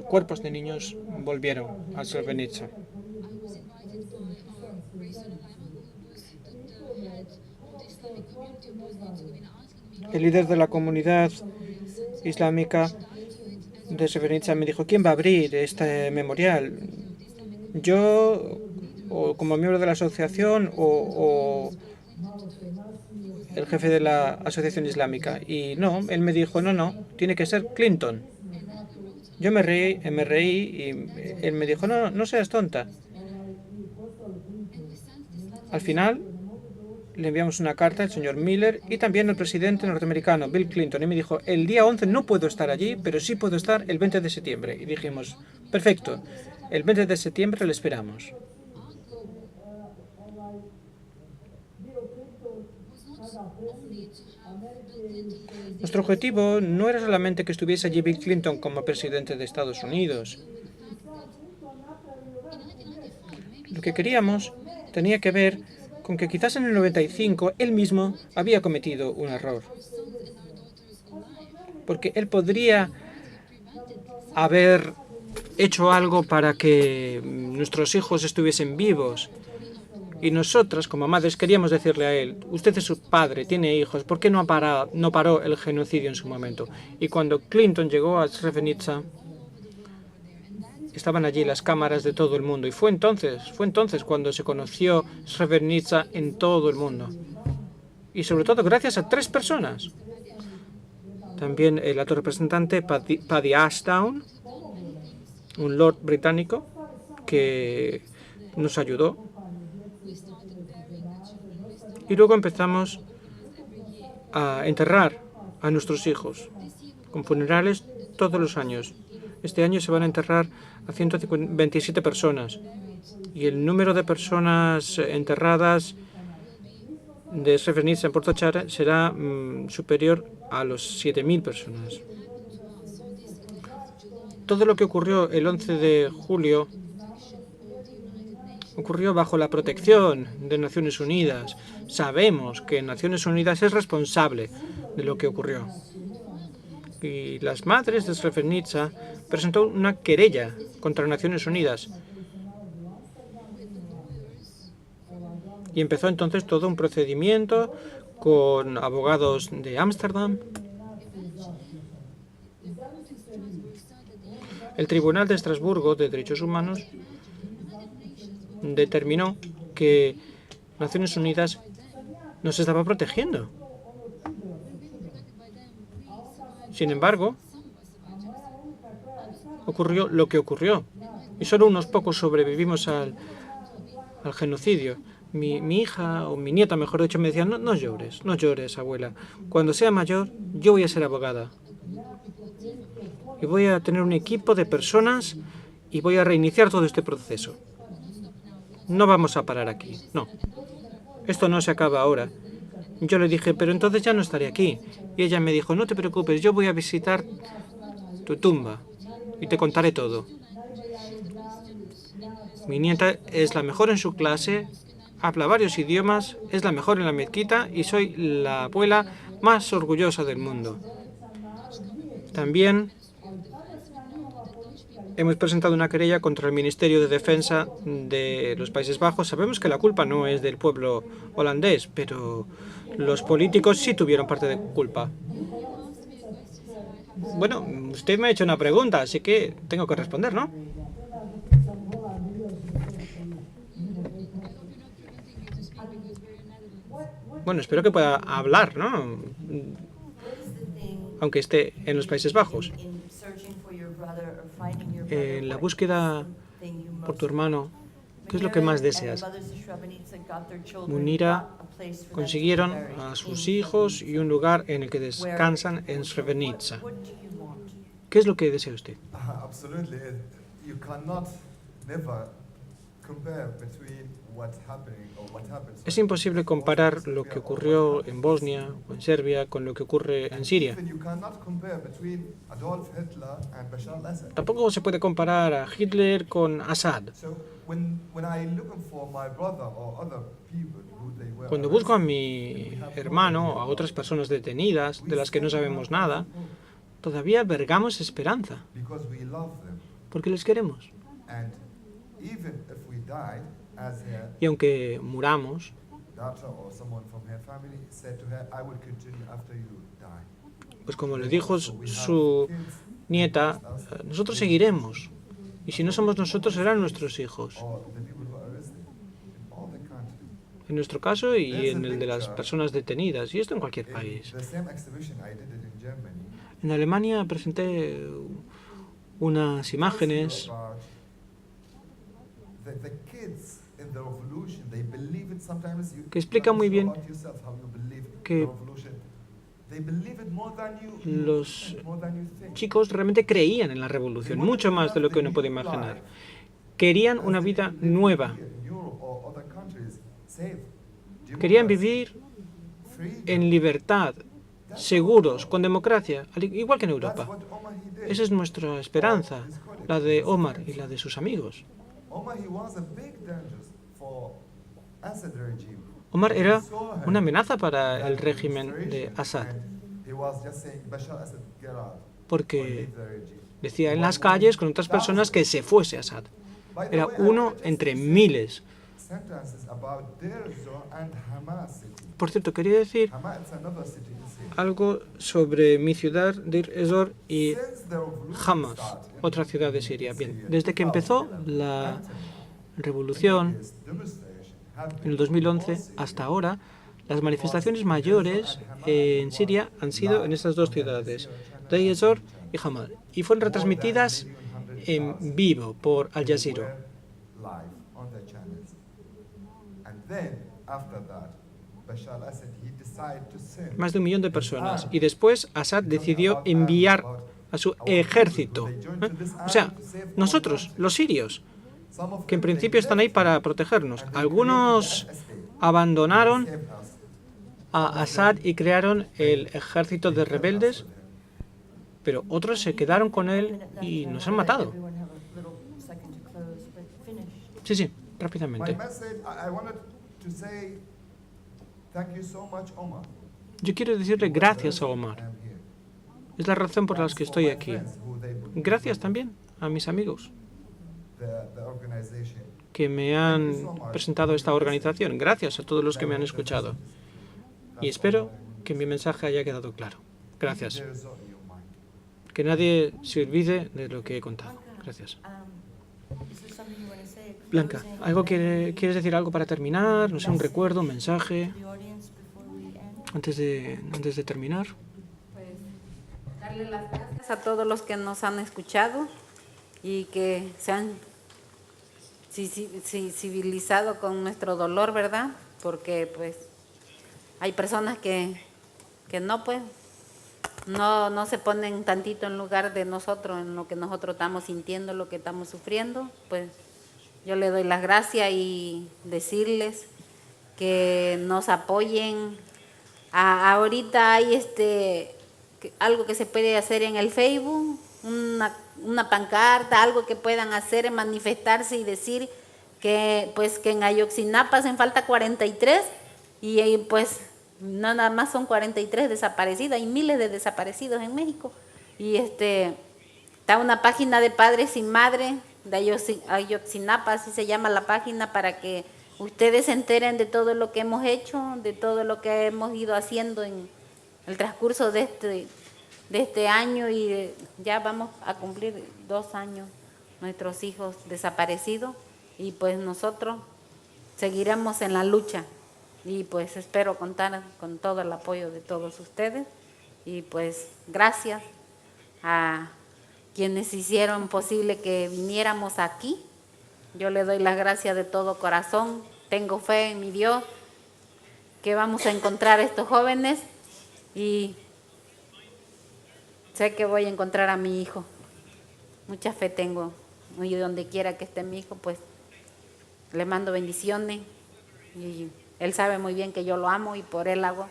cuerpos de niños volvieron a Srebrenica. El líder de la comunidad islámica de Srebrenica me dijo: ¿quién va a abrir este memorial? Yo, o como miembro de la asociación, o el jefe de la asociación islámica. Y no, él me dijo: no, tiene que ser Clinton. Yo me reí y él me dijo: no seas tonta. Al final le enviamos una carta al señor Miller y también al presidente norteamericano, Bill Clinton, y me dijo: el día 11 no puedo estar allí, pero sí puedo estar el 20 de septiembre. Y dijimos: perfecto, el 20 de septiembre le esperamos. Nuestro objetivo no era solamente que estuviese allí Bill Clinton como presidente de Estados Unidos. Lo que queríamos tenía que ver con que quizás en el 95 él mismo había cometido un error. Porque él podría haber hecho algo para que nuestros hijos estuviesen vivos. Y nosotras, como madres, queríamos decirle a él: usted es su padre, tiene hijos, ¿por qué no paró el genocidio en su momento? Y cuando Clinton llegó a Srebrenica, estaban allí las cámaras de todo el mundo. Y fue entonces cuando se conoció Srebrenica en todo el mundo. Y sobre todo gracias a 3 personas. También el alto representante Paddy Ashdown, un lord británico, que nos ayudó. Y luego empezamos a enterrar a nuestros hijos con funerales todos los años. Este año se van a enterrar a 127 personas. Y el número de personas enterradas de Srebrenica en Porto Chara será superior a los 7.000 personas. Todo lo que ocurrió el 11 de julio ocurrió bajo la protección de Naciones Unidas. Sabemos que Naciones Unidas es responsable de lo que ocurrió. Y las madres de Srebrenica presentó una querella contra Naciones Unidas. Y empezó entonces todo un procedimiento con abogados de Ámsterdam. El Tribunal de Estrasburgo de Derechos Humanos determinó que Naciones Unidas nos estaba protegiendo. Sin embargo, ocurrió lo que ocurrió. Y solo unos pocos sobrevivimos al genocidio. Mi hija, o mi nieta, mejor dicho, me decía: no llores, abuela. Cuando sea mayor, yo voy a ser abogada. Y voy a tener un equipo de personas y voy a reiniciar todo este proceso. No vamos a parar aquí, no. Esto no se acaba ahora. Yo le dije: pero entonces ya no estaré aquí. Y ella me dijo: no te preocupes, yo voy a visitar tu tumba y te contaré todo. Mi nieta es la mejor en su clase, habla varios idiomas, es la mejor en la mezquita y soy la abuela más orgullosa del mundo. También hemos presentado una querella contra el Ministerio de Defensa de los Países Bajos. Sabemos que la culpa no es del pueblo holandés, pero los políticos sí tuvieron parte de culpa. Bueno, usted me ha hecho una pregunta, así que tengo que responder, ¿no? Bueno, espero que pueda hablar, ¿no? Aunque esté en los Países Bajos. En la búsqueda por tu hermano, ¿qué es lo que más deseas? Munira consiguieron a sus hijos y un lugar en el que descansan en Srebrenica. ¿Qué es lo que desea usted? Es imposible comparar lo que ocurrió en Bosnia o en Serbia con lo que ocurre en Siria. Tampoco se puede comparar a Hitler con Assad. Cuando busco a mi hermano o a otras personas detenidas de las que no sabemos nada, todavía albergamos esperanza, porque les queremos. Y aunque muramos, pues como le dijo su nieta, nosotros seguiremos. Y si no somos nosotros, serán nuestros hijos. En nuestro caso y en el de las personas detenidas, y esto en cualquier país. En Alemania presenté unas imágenes que explican muy bien que los chicos realmente creían en la revolución, mucho más de lo que uno puede imaginar. Querían una vida nueva. Querían vivir en libertad, seguros, con democracia, igual que en Europa. Esa es nuestra esperanza, la de Omar y la de sus amigos. Omar era una amenaza para el régimen de Assad, porque decía en las calles con otras personas que se fuese Assad. Era uno entre miles. Por cierto, quería decir algo sobre mi ciudad, Deir ez-Zor, y Hamas, otra ciudad de Siria. Bien, desde que empezó la revolución en el 2011 hasta ahora, las manifestaciones mayores en Siria han sido en estas dos ciudades, Deir ez-Zor y Hamas, y fueron retransmitidas en vivo por Al Jazeera. Más de 1 millón de personas. Y después Assad decidió enviar a su ejército. O sea, nosotros, los sirios, que en principio están ahí para protegernos. Algunos abandonaron a Assad y crearon el ejército de rebeldes, pero otros se quedaron con él y nos han matado. Sí, rápidamente. Yo quiero decirle gracias a Omar. Es la razón por la que estoy aquí. Gracias también a mis amigos que me han presentado esta organización. Gracias a todos los que me han escuchado. Y espero que mi mensaje haya quedado claro. Gracias. Que nadie se olvide de lo que he contado. Gracias. Blanca, ¿quieres decir algo para terminar? No sé, un recuerdo, un mensaje, antes de terminar. Pues darle las gracias a todos los que nos han escuchado y que se han civilizado con nuestro dolor, ¿verdad? Porque pues hay personas que no, pues, no se ponen tantito en lugar de nosotros, en lo que nosotros estamos sintiendo, lo que estamos sufriendo. Pues yo le doy las gracias y decirles que nos apoyen. Ahorita hay algo que se puede hacer en el Facebook, una pancarta, algo que puedan hacer, manifestarse y decir que pues que en Ayotzinapa hacen falta 43 y pues no nada más son 43 desaparecidos, hay miles de desaparecidos en México. Y está una página de Padres sin Madre de Ayotzinapa, así se llama la página, para que ustedes se enteren de todo lo que hemos hecho, de todo lo que hemos ido haciendo en el transcurso de este año, y ya vamos a cumplir 2 años nuestros hijos desaparecidos, y pues nosotros seguiremos en la lucha, y pues espero contar con todo el apoyo de todos ustedes, y pues gracias a quienes hicieron posible que viniéramos aquí. Yo le doy las gracias de todo corazón. Tengo fe en mi Dios que vamos a encontrar a estos jóvenes y sé que voy a encontrar a mi hijo. Mucha fe tengo. Y donde quiera que esté mi hijo, pues le mando bendiciones y él sabe muy bien que yo lo amo y por él hago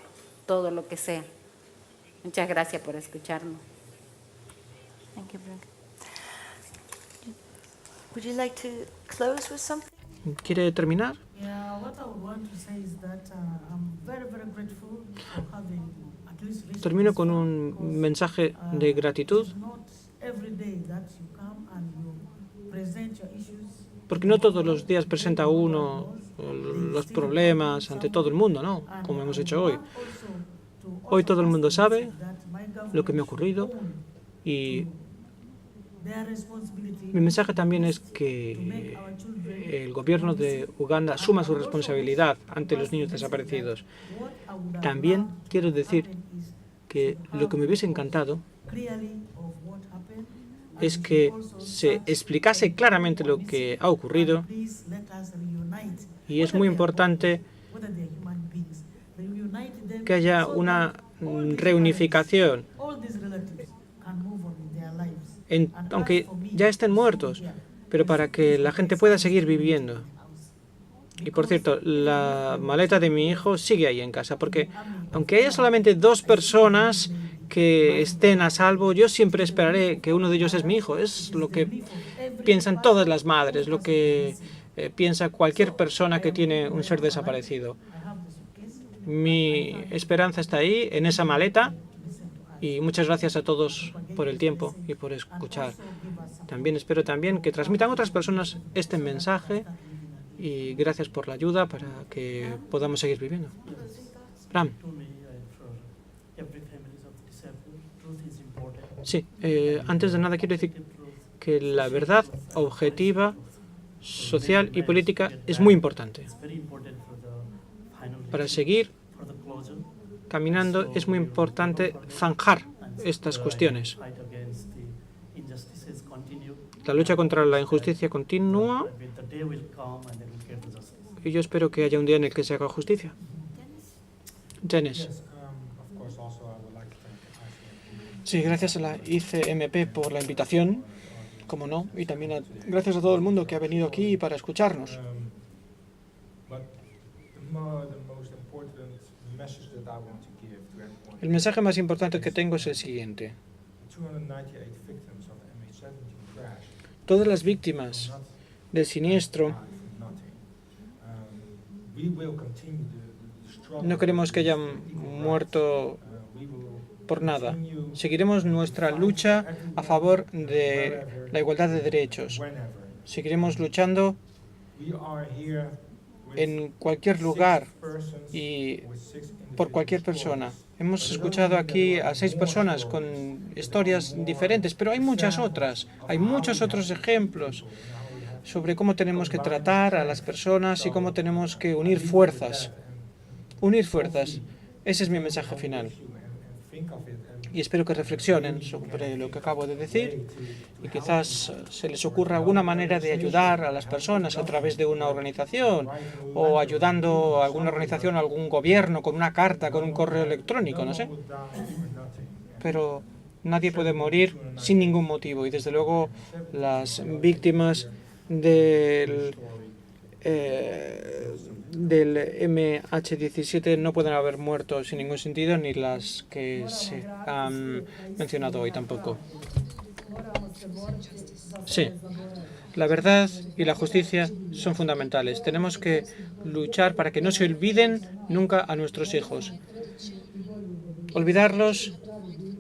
todo lo que sea. Muchas gracias por escucharnos. Thank you, Blanca. Would you like to close with something? ¿Quiere terminar? Yeah, what I would want to say is that I'm very, very grateful for having at least listened Termino this con far, un because, mensaje de gratitud, it's not every day that you come and you present your issues. porque no todos los días presenta uno los problemas ante todo el mundo, ¿no? Como hemos hecho hoy. Hoy todo el mundo sabe lo que me ha ocurrido y mi mensaje también es que el gobierno de Uganda asuma su responsabilidad ante los niños desaparecidos. También quiero decir que lo que me hubiese encantado es que se explicase claramente lo que ha ocurrido y es muy importante que haya una reunificación, aunque ya estén muertos, pero para que la gente pueda seguir viviendo. Y por cierto, la maleta de mi hijo sigue ahí en casa, porque aunque haya solamente 2 personas que estén a salvo, yo siempre esperaré que uno de ellos es mi hijo. Es lo que piensan todas las madres, lo que piensa cualquier persona que tiene un ser desaparecido. Mi esperanza está ahí, en esa maleta, y muchas gracias a todos por el tiempo y por escuchar. También espero que transmitan a otras personas este mensaje y gracias por la ayuda para que podamos seguir viviendo. Ram. Sí, antes de nada quiero decir que la verdad objetiva, social y política es muy importante. Para seguir caminando es muy importante zanjar estas cuestiones. La lucha contra la injusticia continúa y yo espero que haya un día en el que se haga justicia. Dennis. Sí, gracias a la ICMP por la invitación, como no, y también gracias a todo el mundo que ha venido aquí para escucharnos. El mensaje más importante que tengo es el siguiente. Todas las víctimas del siniestro no queremos que hayan muerto por nada. Seguiremos nuestra lucha a favor de la igualdad de derechos. Seguiremos luchando en cualquier lugar y por cualquier persona. Hemos escuchado aquí a 6 personas con historias diferentes, pero hay muchas otras. Hay muchos otros ejemplos sobre cómo tenemos que tratar a las personas y cómo tenemos que unir fuerzas. Unir fuerzas. Ese es mi mensaje final. Y espero que reflexionen sobre lo que acabo de decir y quizás se les ocurra alguna manera de ayudar a las personas a través de una organización o ayudando a alguna organización, a algún gobierno, con una carta, con un correo electrónico, no sé. Pero nadie puede morir sin ningún motivo y desde luego las víctimas del MH17 no pueden haber muerto sin ningún sentido, ni las que se han mencionado hoy tampoco. Sí, la verdad y la justicia son fundamentales. Tenemos que luchar para que no se olviden nunca a nuestros hijos. Olvidarlos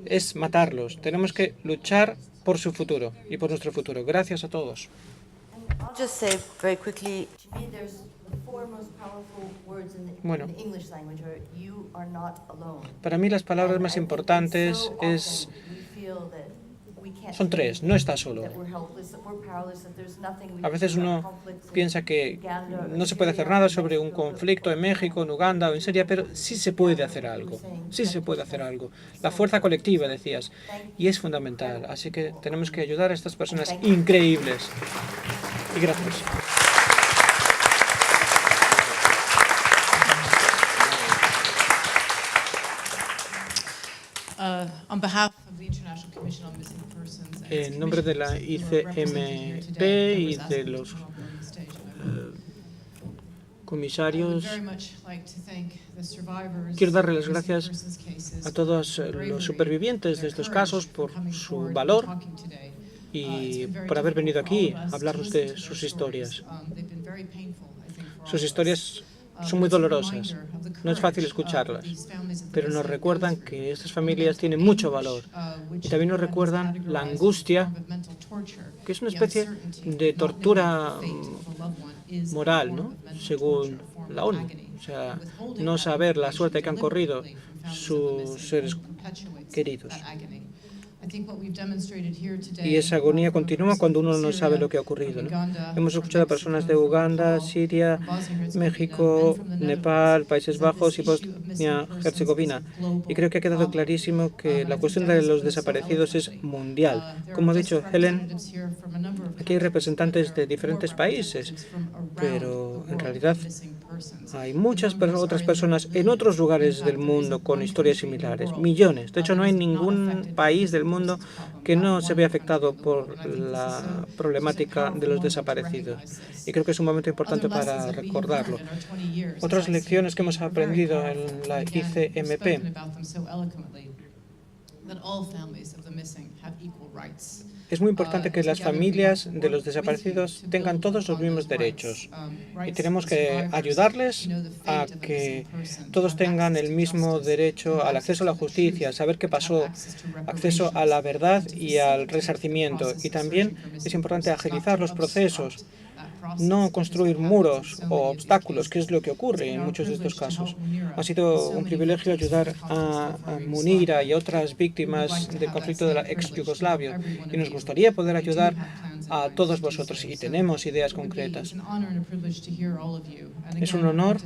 es matarlos. Tenemos que luchar por su futuro y por nuestro futuro. Gracias a todos. I'll just say very quickly, to me there's the 4 most powerful words in the English language are you are not alone. Para mí las palabras más importantes son 3, no estás solo. A veces uno piensa que no se puede hacer nada sobre un conflicto en México, en Uganda o en Siria, pero sí se puede hacer algo. Sí se puede hacer algo. La fuerza colectiva, decías, y es fundamental. Así que tenemos que ayudar a estas personas increíbles. Y gracias. En nombre de la ICMP y de los comisarios, quiero darle las gracias a todos los supervivientes de estos casos por su valor y por haber venido aquí a hablarnos de sus historias. Sus historias son muy dolorosas, no es fácil escucharlas, pero nos recuerdan que estas familias tienen mucho valor y también nos recuerdan la angustia, que es una especie de tortura moral, ¿no? Según la ONU. O sea, no saber la suerte que han corrido sus seres queridos. Y esa agonía continúa cuando uno no sabe lo que ha ocurrido, ¿no? Hemos escuchado a personas de Uganda, Siria, México, Nepal, Países Bajos y Bosnia-Herzegovina. Y creo que ha quedado clarísimo que la cuestión de los desaparecidos es mundial. Como ha dicho Helen, aquí hay representantes de diferentes países, pero en realidad hay muchas otras personas en otros lugares del mundo con historias similares, millones. De hecho, no hay ningún país del mundo que no se vea afectado por la problemática de los desaparecidos. Y creo que es un momento importante para recordarlo. Otras lecciones que hemos aprendido en la ICMP. Es muy importante que las familias de los desaparecidos tengan todos los mismos derechos y tenemos que ayudarles a que todos tengan el mismo derecho al acceso a la justicia, a saber qué pasó, acceso a la verdad y al resarcimiento. Y también es importante agilizar los procesos, no construir muros o obstáculos, que es lo que ocurre en muchos de estos casos. Ha sido un privilegio ayudar a Munira y a otras víctimas del conflicto de la ex-Yugoslavia y nos gustaría poder ayudar a todos vosotros y tenemos ideas concretas. Es un honor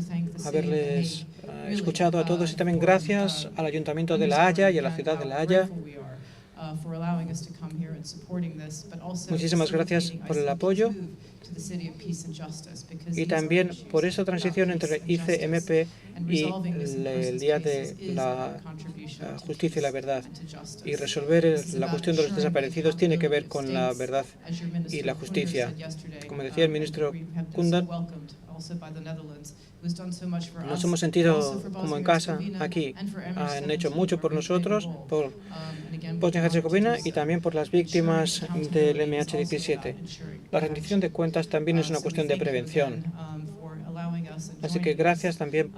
haberles escuchado a todos y también gracias al Ayuntamiento de La Haya y a la ciudad de La Haya. Muchísimas gracias por el apoyo y también por esa transición entre ICMP y el Día de la Justicia y la Verdad. Y resolver la cuestión de los desaparecidos tiene que ver con la verdad y la justicia. Como decía el ministro Koenders, nos hemos sentido como en casa aquí. Han hecho mucho por nosotros, por Bosnia-Herzegovina y también por las víctimas del MH17. La rendición de cuentas también es una cuestión de prevención. Así que gracias también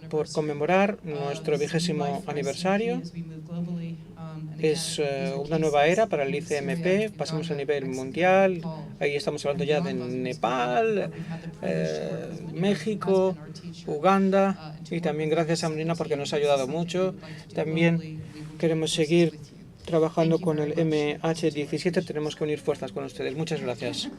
por conmemorar nuestro 20º aniversario. Es una nueva era para el ICMP, pasamos a nivel mundial, ahí estamos hablando ya de Nepal, México, Uganda y también gracias a Marina porque nos ha ayudado mucho. También queremos seguir trabajando con el MH17, tenemos que unir fuerzas con ustedes. Muchas gracias.